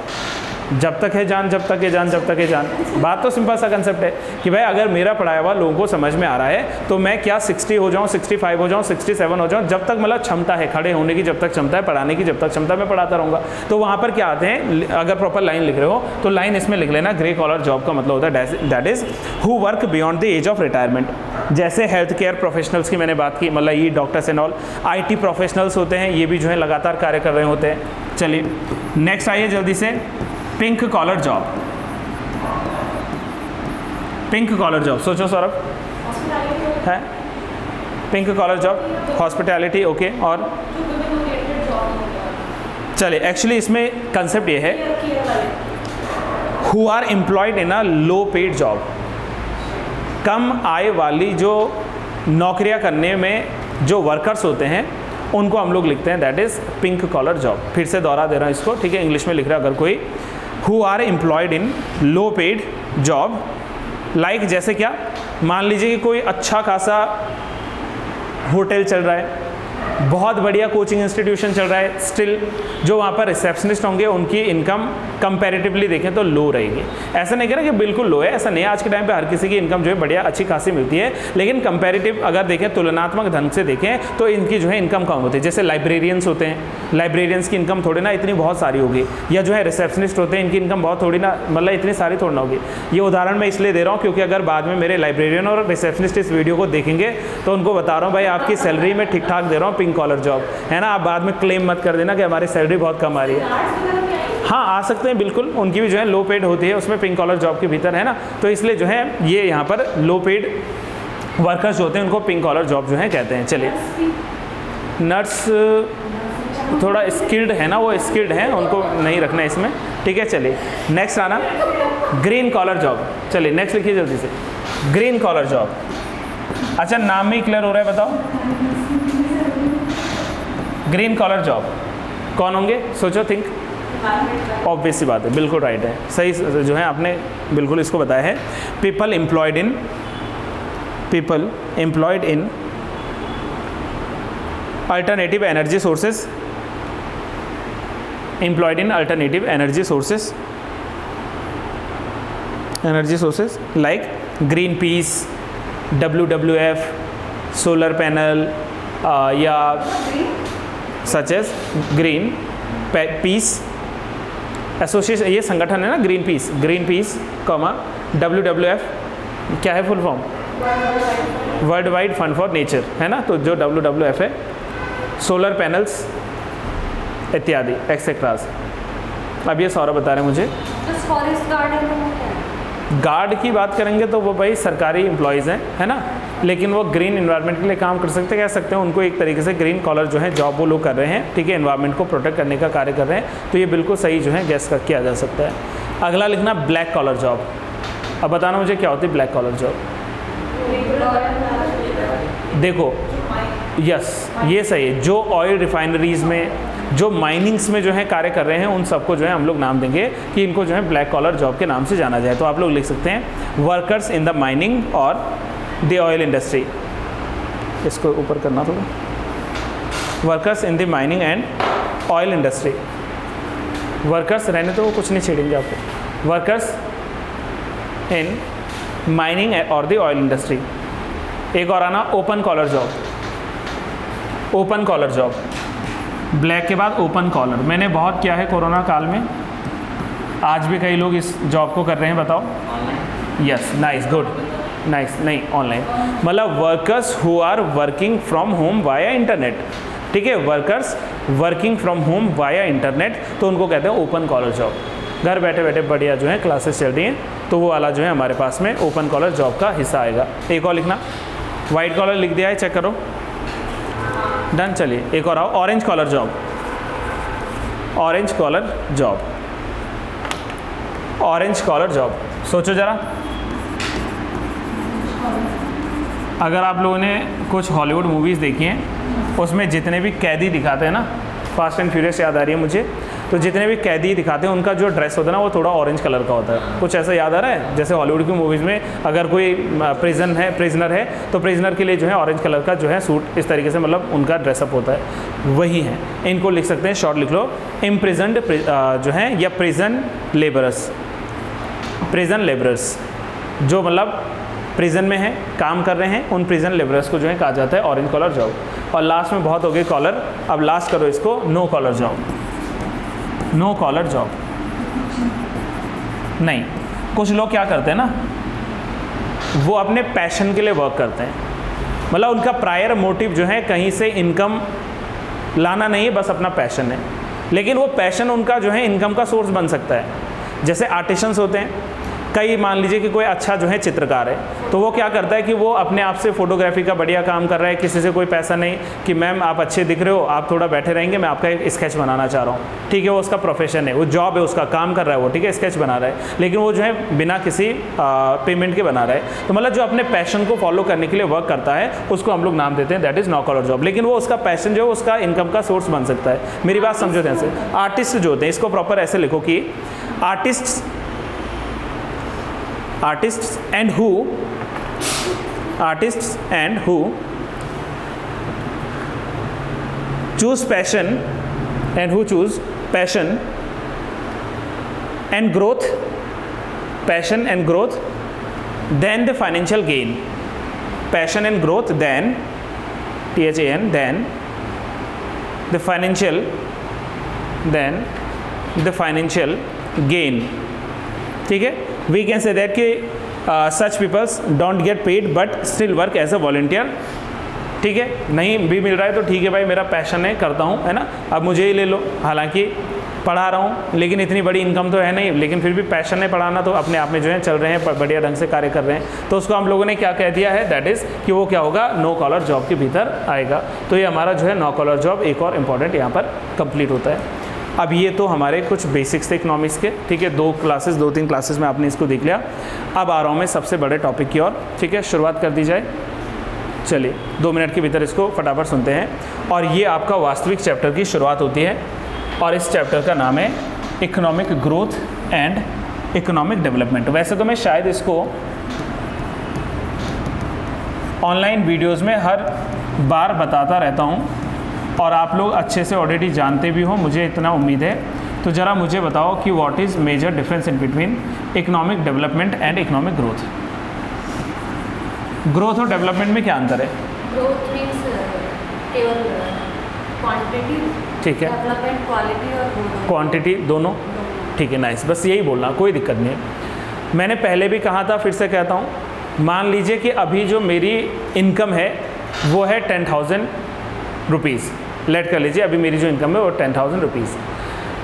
जब तक है जान, जब तक है जान, जब तक है जान। बात तो सिंपल सा कंसेप्ट है कि भाई अगर मेरा पढ़ाया हुआ लोगों को समझ में आ रहा है तो मैं क्या 60 हो जाऊँ, 65 हो जाऊँ, 67 हो जाऊँ, जब तक मतलब क्षमता है खड़े होने की, जब तक क्षमता है पढ़ाने की, जब तक क्षमता मैं पढ़ाता रहूँगा। तो वहाँ पर क्या आते हैं, अगर प्रॉपर लाइन लिख रहे हो तो लाइन इसमें लिख लेना, ग्रे कॉलर जॉब का मतलब होता है that is who work beyond the age of retirement. जैसे हेल्थ केयर प्रोफेशनल्स की मैंने बात की, मतलब ये doctors and all, IT professionals होते हैं, ये भी जो है लगातार कार्य कर रहे होते हैं। चलिए नेक्स्ट आइए जल्दी से, pink collar job. Pink collar job, सोचो सौरभ, है pink collar job, hospitality, okay. और चलिए एक्चुअली इसमें कंसेप्ट ये है, who are employed in a low paid job. कम आय वाली जो नौकरियां करने में जो वर्कर्स होते हैं उनको हम लोग लिखते हैं that is pink collar job. फिर से दोहरा दे रहा हूँ इसको, ठीक है, इंग्लिश में लिख रहा है अगर कोई, who are employed in low paid job like जैसे क्या, मान लीजिए कि कोई अच्छा खासा होटल चल रहा है, बहुत बढ़िया कोचिंग इंस्टीट्यूशन चल रहा है, स्टिल जो वहाँ पर रिसेप्शनिस्ट होंगे उनकी इनकम कंपैरेटिवली देखें तो लो रहेगी। ऐसा नहीं कह रहा कि बिल्कुल लो है, ऐसा नहीं है, आज के टाइम पे हर किसी की इनकम जो है बढ़िया अच्छी खासी मिलती है, लेकिन कंपैरेटिव अगर देखें, तुलनात्मक ढंग से देखें तो इनकी जो है इनकम कम होती है। जैसे लाइब्रेरियंस होते हैं, लाइब्रेरियंस की इनकम थोड़ी ना इतनी बहुत सारी होगी, या जो है रिसेप्शनिस्ट होते हैं इनकी इनकम बहुत थोड़ी ना मतलब इतनी सारी थोड़ी ना होगी। ये उदाहरण मैं इसलिए दे रहा हूँ क्योंकि अगर बाद में मेरे लाइब्रेरियन और रिसेप्शनिस्ट इस वीडियो को देखेंगे तो उनको बता रहा हूँ भाई आपकी सैलरी में ठीक ठाक दे रहा हूँ, पिंक कॉलर जॉब है ना, आप बाद में क्लेम मत कर देना कि हमारी सैलरी बहुत कम आ रही है। हाँ आ सकते हैं बिल्कुल, उनकी भी जो है लो पेड होती है उसमें पिंक कॉलर जॉब के भीतर है ना, तो इसलिए जो है ये यहाँ पर लो पेड वर्कर्स जो होते हैं उनको पिंक कॉलर जॉब जो है कहते हैं। चलिए नर्स थोड़ा स्किल्ड है ना, वो स्किल्ड है, उनको नहीं रखना है इसमें, ठीक है। चलिए नेक्स्ट आना ग्रीन कॉलर जॉब। चलिए नेक्स्ट लिखिए जल्दी से, ग्रीन कॉलर जॉब। अच्छा नाम में ही क्लियर हो रहा है, बताओ ग्रीन कॉलर जॉब कौन होंगे, सोचो, थिंक। ऑब्वियस सी बात है, बिल्कुल राइट है, सही जो है आपने बिल्कुल इसको बताया है। People employed in alternative energy sources, employed in alternative energy sources like Greenpeace, WWF, solar panel या such as Greenpeace association, ये संगठन है ना ग्रीन पीस कॉमा WWF क्या है full form, world wide fund for nature है ना, तो जो WWF है, सोलर पैनल्स इत्यादि एक्सेट्रास। अब ये सौरभ बता रहे हैं मुझे। फॉरेस्ट गार्ड की बात करेंगे तो वो भाई सरकारी एम्प्लॉयज़ हैं है ना, लेकिन वो ग्रीन इन्वायरमेंट के लिए काम कर सकते, कह सकते हैं उनको एक तरीके से ग्रीन कॉलर जो है जॉब वो लोग कर रहे हैं, ठीक है, एनवायरमेंट को प्रोटेक्ट करने का कार्य कर रहे हैं, तो ये बिल्कुल सही जो है गैस कर किया जा सकता है। अगला लिखना ब्लैक कॉलर जॉब। अब बताना मुझे क्या होती है ब्लैक कॉलर जॉब। देखो यस ये सही है, जो ऑयल रिफाइनरीज में, जो माइनिंग्स में जो है कार्य कर रहे हैं उन सबको जो है हम लोग नाम देंगे कि इनको जो है ब्लैक कॉलर जॉब के नाम से जाना जाए। तो आप लोग लिख सकते हैं वर्कर्स इन द माइनिंग और द ऑयल इंडस्ट्री, इसको ऊपर करना थोड़ा, workers in the mining and oil industry, workers रहने तो कुछ नहीं छेड़ेंगे आपको, वर्कर्स इन माइनिंग और द ऑयल इंडस्ट्री। एक और आना open collar job, open collar job, black के बाद ओपन कॉलर मैंने बहुत किया है कोरोना काल में, आज भी कई लोग इस जॉब को कर रहे हैं, बताओ। यस नाइस गुड नाइस, नहीं ऑनलाइन मतलब workers who are working from home via internet, ठीक है, workers working from home via internet, तो उनको कहते हैं ओपन कॉलर जॉब। घर बैठे बैठे बढ़िया जो है क्लासेस चल रही हैं, तो वो वाला जो है हमारे पास में ओपन कॉलर जॉब का हिस्सा आएगा। एक और लिखना, वाइट कॉलर लिख दिया है, चेक करो, डन। चलिए एक और आओ, orange collar job, orange collar job, orange collar job. सोचो ज़रा, अगर आप लोगों ने कुछ हॉलीवुड मूवीज़ देखी हैं उसमें जितने भी कैदी दिखाते हैं ना, फास्ट एंड फ्यूरियस याद आ रही है मुझे, तो जितने भी कैदी दिखाते हैं उनका जो ड्रेस होता है ना वो थोड़ा ऑरेंज कलर का होता है, कुछ ऐसा याद आ रहा है। जैसे हॉलीवुड की मूवीज़ में अगर कोई प्रिजनर है तो प्रिजनर के लिए जो है ऑरेंज कलर का जो है सूट इस तरीके से मतलब उनका ड्रेसअप होता है, वही है। इनको लिख सकते हैं, शॉर्ट लिख लो, इम्प्रिजन्ड जो है या प्रिजन लेबरर्स, प्रिजन लेबरर्स जो मतलब प्रिजन में है, काम कर रहे हैं, उन प्रिजन लेबरर्स को जो है कहा जाता है ऑरेंज कॉलर जॉब। और लास्ट में बहुत हो गई कॉलर, अब लास्ट करो इसको, no collar job, no collar job नहीं। कुछ लोग क्या करते हैं ना, वो अपने पैशन के लिए वर्क करते हैं, मतलब उनका प्रायर मोटिव जो है कहीं से इनकम लाना नहीं है, बस अपना पैशन है, लेकिन वो पैशन उनका जो है इनकम का सोर्स बन सकता है। जैसे आर्टिशंस होते हैं, कई मान लीजिए कि कोई अच्छा जो है चित्रकार है, तो वो क्या करता है कि वो अपने आप से फोटोग्राफी का बढ़िया काम कर रहा है, किसी से कोई पैसा नहीं कि मैम आप अच्छे दिख रहे हो, आप थोड़ा बैठे रहेंगे, मैं आपका एक स्केच बनाना चाह रहा हूँ, ठीक है, वो उसका प्रोफेशन है, वो जॉब है, उसका काम कर रहा है वो, ठीक है, स्केच बना रहा है, लेकिन वो जो है बिना किसी पेमेंट के बना रहा है। तो मतलब जो अपने पैशन को फॉलो करने के लिए वर्क करता है उसको हम लोग नाम देते हैं that is no collar job, लेकिन वो उसका पैशन जो है उसका इनकम का सोर्स बन सकता है। मेरी बात समझो ध्यान से, आर्टिस्ट जो होते हैं, इसको प्रॉपर ऐसे लिखो कि artist artists and who choose passion and growth then the financial gain, passion and growth then THAN then the financial gain. ठीक है, we can say that कि such peoples don't get paid but still work as a volunteer. ठीक है, नहीं भी मिल रहा है तो ठीक है भाई, मेरा पैशन है, करता हूँ, है ना, अब मुझे ही ले लो, हालांकि पढ़ा रहा हूँ लेकिन इतनी बड़ी इनकम तो है नहीं, लेकिन फिर भी पैशन है पढ़ाना, तो अपने आप में जो है चल रहे हैं, बढ़िया ढंग से कार्य कर रहे हैं, तो उसको हम लोगों ने क्या कह दिया है, दैट इज़ कि वो क्या होगा, नो कॉलर जॉब के भीतर आएगा. तो ये हमारा जो है नो कॉलर जॉब एक और इम्पॉर्टेंट यहाँ पर कंप्लीट होता है. अब ये तो हमारे कुछ बेसिक्स थे इकोनॉमिक्स के. ठीक है, 2-3 क्लासेस में आपने इसको देख लिया. अब आ रहा हूँ मैं सबसे बड़े टॉपिक की ओर. ठीक है, शुरुआत कर दी जाए. चलिए 2 मिनट के भीतर इसको फटाफट सुनते हैं. और ये आपका वास्तविक चैप्टर की शुरुआत होती है और इस चैप्टर का नाम है economic growth and economic development. वैसे तो मैं शायद इसको ऑनलाइन वीडियोस में हर बार बताता रहता हूँ और आप लोग अच्छे से ऑलरेडी जानते भी हो, मुझे इतना उम्मीद है. तो ज़रा मुझे बताओ कि what is major difference in between economic development and economic growth. Growth और डेवलपमेंट में क्या अंतर है? ग्रोथ मींस केवल क्वांटिटी, ठीक है, डेवलपमेंट क्वालिटी और क्वांटिटी दोनों. ठीक है, नाइस, बस यही बोलना, कोई दिक्कत नहीं है. मैंने पहले भी कहा था, फिर से कहता हूँ, मान लीजिए कि अभी जो मेरी इनकम है वो है 10,000 रुपीज़. लेट कर लीजिए अभी मेरी जो इनकम है वो 10,000 रुपीज़.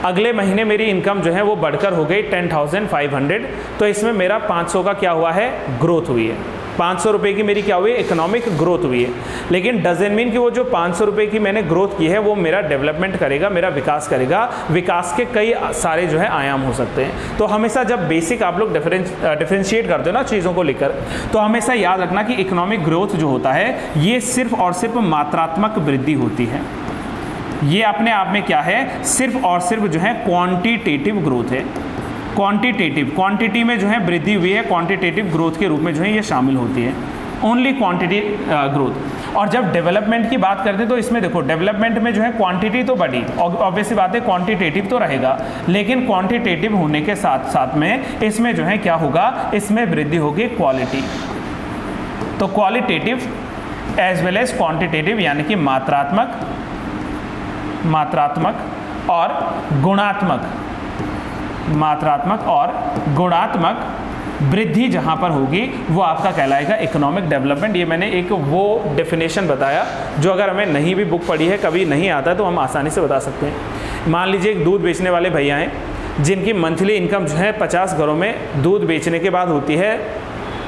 अगले महीने मेरी इनकम जो है वो बढ़कर हो गई 10,500. तो इसमें मेरा 500 का क्या हुआ है, ग्रोथ हुई है. 500 रुपये की मेरी क्या हुई, इकोनॉमिक ग्रोथ हुई है. लेकिन डजेंट मीन कि वो जो 500 रुपये की मैंने ग्रोथ की है वो मेरा डेवलपमेंट करेगा, मेरा विकास करेगा. विकास के कई सारे जो है आयाम हो सकते हैं. तो हमेशा जब बेसिक आप लोग डिफरेंशिएट करते हो ना चीज़ों को लेकर, तो हमेशा याद रखना कि इकोनॉमिक ग्रोथ जो होता है ये सिर्फ और सिर्फ मात्रात्मक वृद्धि होती है. ये अपने आप में क्या है, सिर्फ और सिर्फ जो है क्वांटिटेटिव ग्रोथ है. क्वांटिटी में जो है वृद्धि हुई है, क्वांटिटेटिव ग्रोथ के रूप में जो है ये शामिल होती है, ओनली क्वांटिटी ग्रोथ. और जब डेवलपमेंट की बात करते हैं तो इसमें देखो, डेवलपमेंट में जो है क्वांटिटी तो बढ़ी, ऑब्वियसली बात है क्वांटिटेटिव तो रहेगा, लेकिन क्वांटिटेटिव होने के साथ साथ में इसमें जो है क्या होगा, इसमें वृद्धि होगी क्वालिटी. तो qualitative as well as quantitative, यानी कि मात्रात्मक और गुणात्मक वृद्धि जहाँ पर होगी वो आपका कहलाएगा इकोनॉमिक डेवलपमेंट. ये मैंने एक वो डेफिनेशन बताया जो अगर हमें नहीं भी बुक पढ़ी है, कभी नहीं आता तो हम आसानी से बता सकते हैं. मान लीजिए एक दूध बेचने वाले भैया हैं जिनकी मंथली इनकम जो है 50 घरों में दूध बेचने के बाद होती है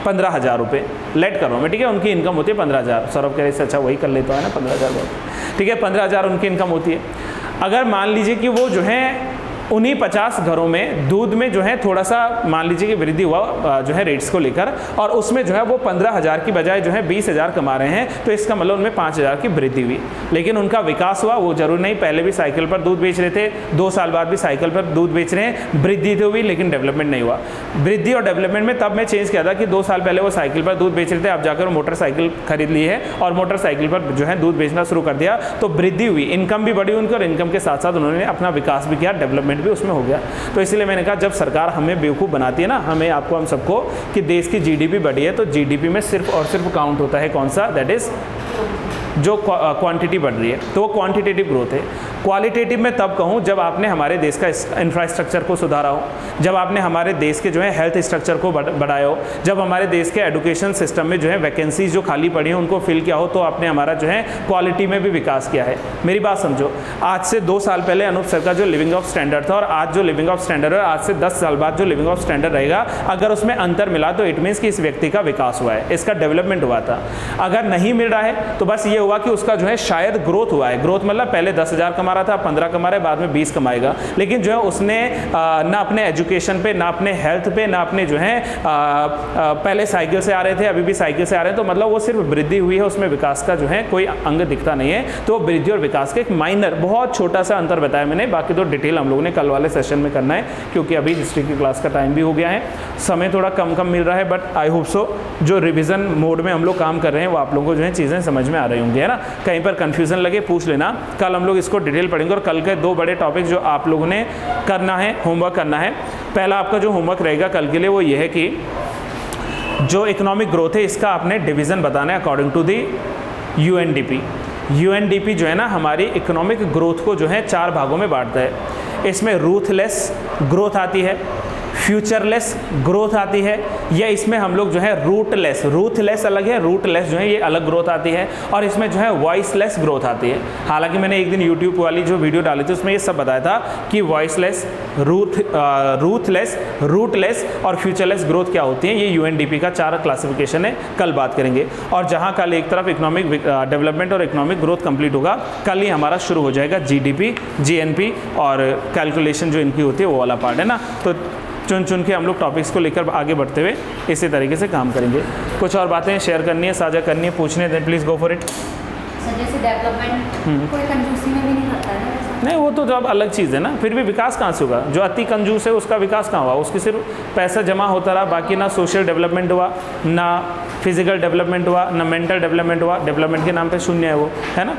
15,000 रुपये. लेट करो मैं, ठीक है, उनकी इनकम होती है 15,000. सौरभ कह रहे से अच्छा वही कर लेता है ना, 15,000 बहुत, ठीक है, 15,000 उनकी इनकम होती है. अगर मान लीजिए कि वो जो है उन्हीं 50 घरों में दूध में जो है थोड़ा सा मान लीजिए कि वृद्धि हुआ जो है रेट्स को लेकर, और उसमें जो है वो 15,000 की बजाय जो है 20,000 कमा रहे हैं, तो इसका मतलब उनमें 5,000 की वृद्धि हुई. लेकिन उनका विकास हुआ, वो जरूर नहीं, पहले भी साइकिल पर दूध बेच रहे थे, 2 साल बाद भी साइकिल पर दूध बेच रहे हैं, वृद्धि तो हुई लेकिन डेवलपमेंट नहीं हुआ. वृद्धि और डेवलपमेंट में तब मैं चेंज किया था कि 2 साल पहले वो साइकिल पर दूध बेच रहे थे, अब जाकर मोटरसाइकिल खरीद ली है और मोटरसाइकिल पर जो है दूध बेचना शुरू कर दिया, तो वृद्धि हुई, इनकम भी बढ़ी उनकी, और इनकम के साथ साथ उन्होंने अपना विकास भी किया, डेवलपमेंट भी उसमें हो गया. तो इसलिए मैंने कहा जब सरकार हमें बेवकूफ़ बनाती है ना, हमें आपको हम सबको, कि देश की जीडीपी बढ़ी है, तो जीडीपी में सिर्फ और सिर्फ काउंट होता है कौन सा, दैट इज जो क्वांटिटी बढ़ रही है, तो वो क्वांटिटेटिव ग्रोथ है. क्वालिटेटिव में तब कहूँ जब आपने हमारे देश का इंफ्रास्ट्रक्चर को सुधारा हो, जब आपने हमारे देश के जो है हेल्थ स्ट्रक्चर को बढ़ाया हो, जब हमारे देश के एजुकेशन सिस्टम में जो है वैकेंसीज जो खाली पड़ी हैं उनको फिल किया हो, तो आपने हमारा जो है क्वालिटी में भी विकास किया है. मेरी बात समझो, आज से 2 साल पहले अनूप सर का जो लिविंग ऑफ स्टैंडर्ड था और आज जो लिविंग ऑफ स्टैंडर्ड है, आज से 10 साल बाद जो लिविंग ऑफ स्टैंडर्ड रहेगा, अगर उसमें अंतर मिला तो इट मीन्स कि इस व्यक्ति का विकास हुआ है, इसका डेवलपमेंट हुआ था. अगर नहीं मिल रहा है तो बस ये हुआ कि उसका जो है शायद ग्रोथ हुआ है. ग्रोथ मतलब पहले 10,000 कमा रहा था, 15 कमा रहा है, बाद में 20 कमाएगा, लेकिन जो है उसने ना अपने एजुकेशन पे, ना अपने हेल्थ पे, ना अपने जो है पहले साइकिल से आ रहे थे, अभी भी साइकिल से आ रहे हैं, तो मतलब वो सिर्फ वृद्धि हुई है, उसमें विकास का जो है कोई अंग दिखता नहीं है. तो वृद्धि और विकास का एक माइनर बहुत छोटा सा अंतर बताया मैंने, बाकी तो डिटेल हम लोगों ने कल वाले सेशन में करना है, क्योंकि अभी हिस्ट्री की क्लास का टाइम भी हो गया है समय थोड़ा कम कम मिल रहा है, बट आई होप सो जो रिवीजन मोड में हम लोग काम कर रहे हैं वो आप लोगों को जो है चीज़ें समझ में आ रही होंगी, है ना। कहीं पर कन्फ्यूज़न लगे पूछ लेना, कल हम लोग इसको डिटेल पढ़ेंगे। और कल के 2 बड़े टॉपिक जो आप लोगों ने करना है, होमवर्क करना है, पहला आपका जो होमवर्क रहेगा कल के लिए वो ये है कि जो इकोनॉमिक ग्रोथ है इसका आपने डिवीज़न बताना है according to the UNDP. UNDP जो है ना हमारी इकोनॉमिक ग्रोथ को जो है 4 भागों में बांटता है। इसमें रूथलेस ग्रोथ आती है, फ्यूचरलेस ग्रोथ आती है, या इसमें हम लोग जो है रूथलेस अलग है, रूटलेस जो है ये अलग ग्रोथ आती है, और इसमें जो है वॉइसलेस ग्रोथ आती है। हालांकि मैंने एक दिन यूट्यूब वाली जो वीडियो डाली थी उसमें ये सब बताया था कि वॉइसलेस, रूथलेस, रूटलेस और फ्यूचरलेस ग्रोथ क्या होती है। ये यूएनडीपी का 4 क्लासिफिकेशन है, कल बात करेंगे। और जहाँ कल एक तरफ इकोनॉमिक डेवलपमेंट और इकोनॉमिक ग्रोथ कंप्लीट होगा, कल ही हमारा शुरू हो जाएगा जीडीपी, जीएनपी और कैलकुलेशन जो इनकी होती है वो वाला पार्ट, है ना। तो चुन के हम लोग टॉपिक्स को लेकर आगे बढ़ते हुए इसी तरीके से काम करेंगे। कुछ और बातें शेयर करनी है, साझा करनी है, पूछने दें, please go for it. Sir जैसे डेवलपमेंट कोई कंजूसी में भी नहीं करता है ना? नहीं, वो तो जब अलग चीज़ है ना, फिर भी विकास कहाँ से होगा? जो अति कंजूस है उसका विकास कहाँ हुआ? उसकी सिर्फ पैसा जमा होता रहा, बाकी ना सोशल डेवलपमेंट हुआ, ना फिजिकल डेवलपमेंट हुआ, ना मेंटल डेवलपमेंट हुआ। डेवलपमेंट के नाम पे शून्य है वो, है ना।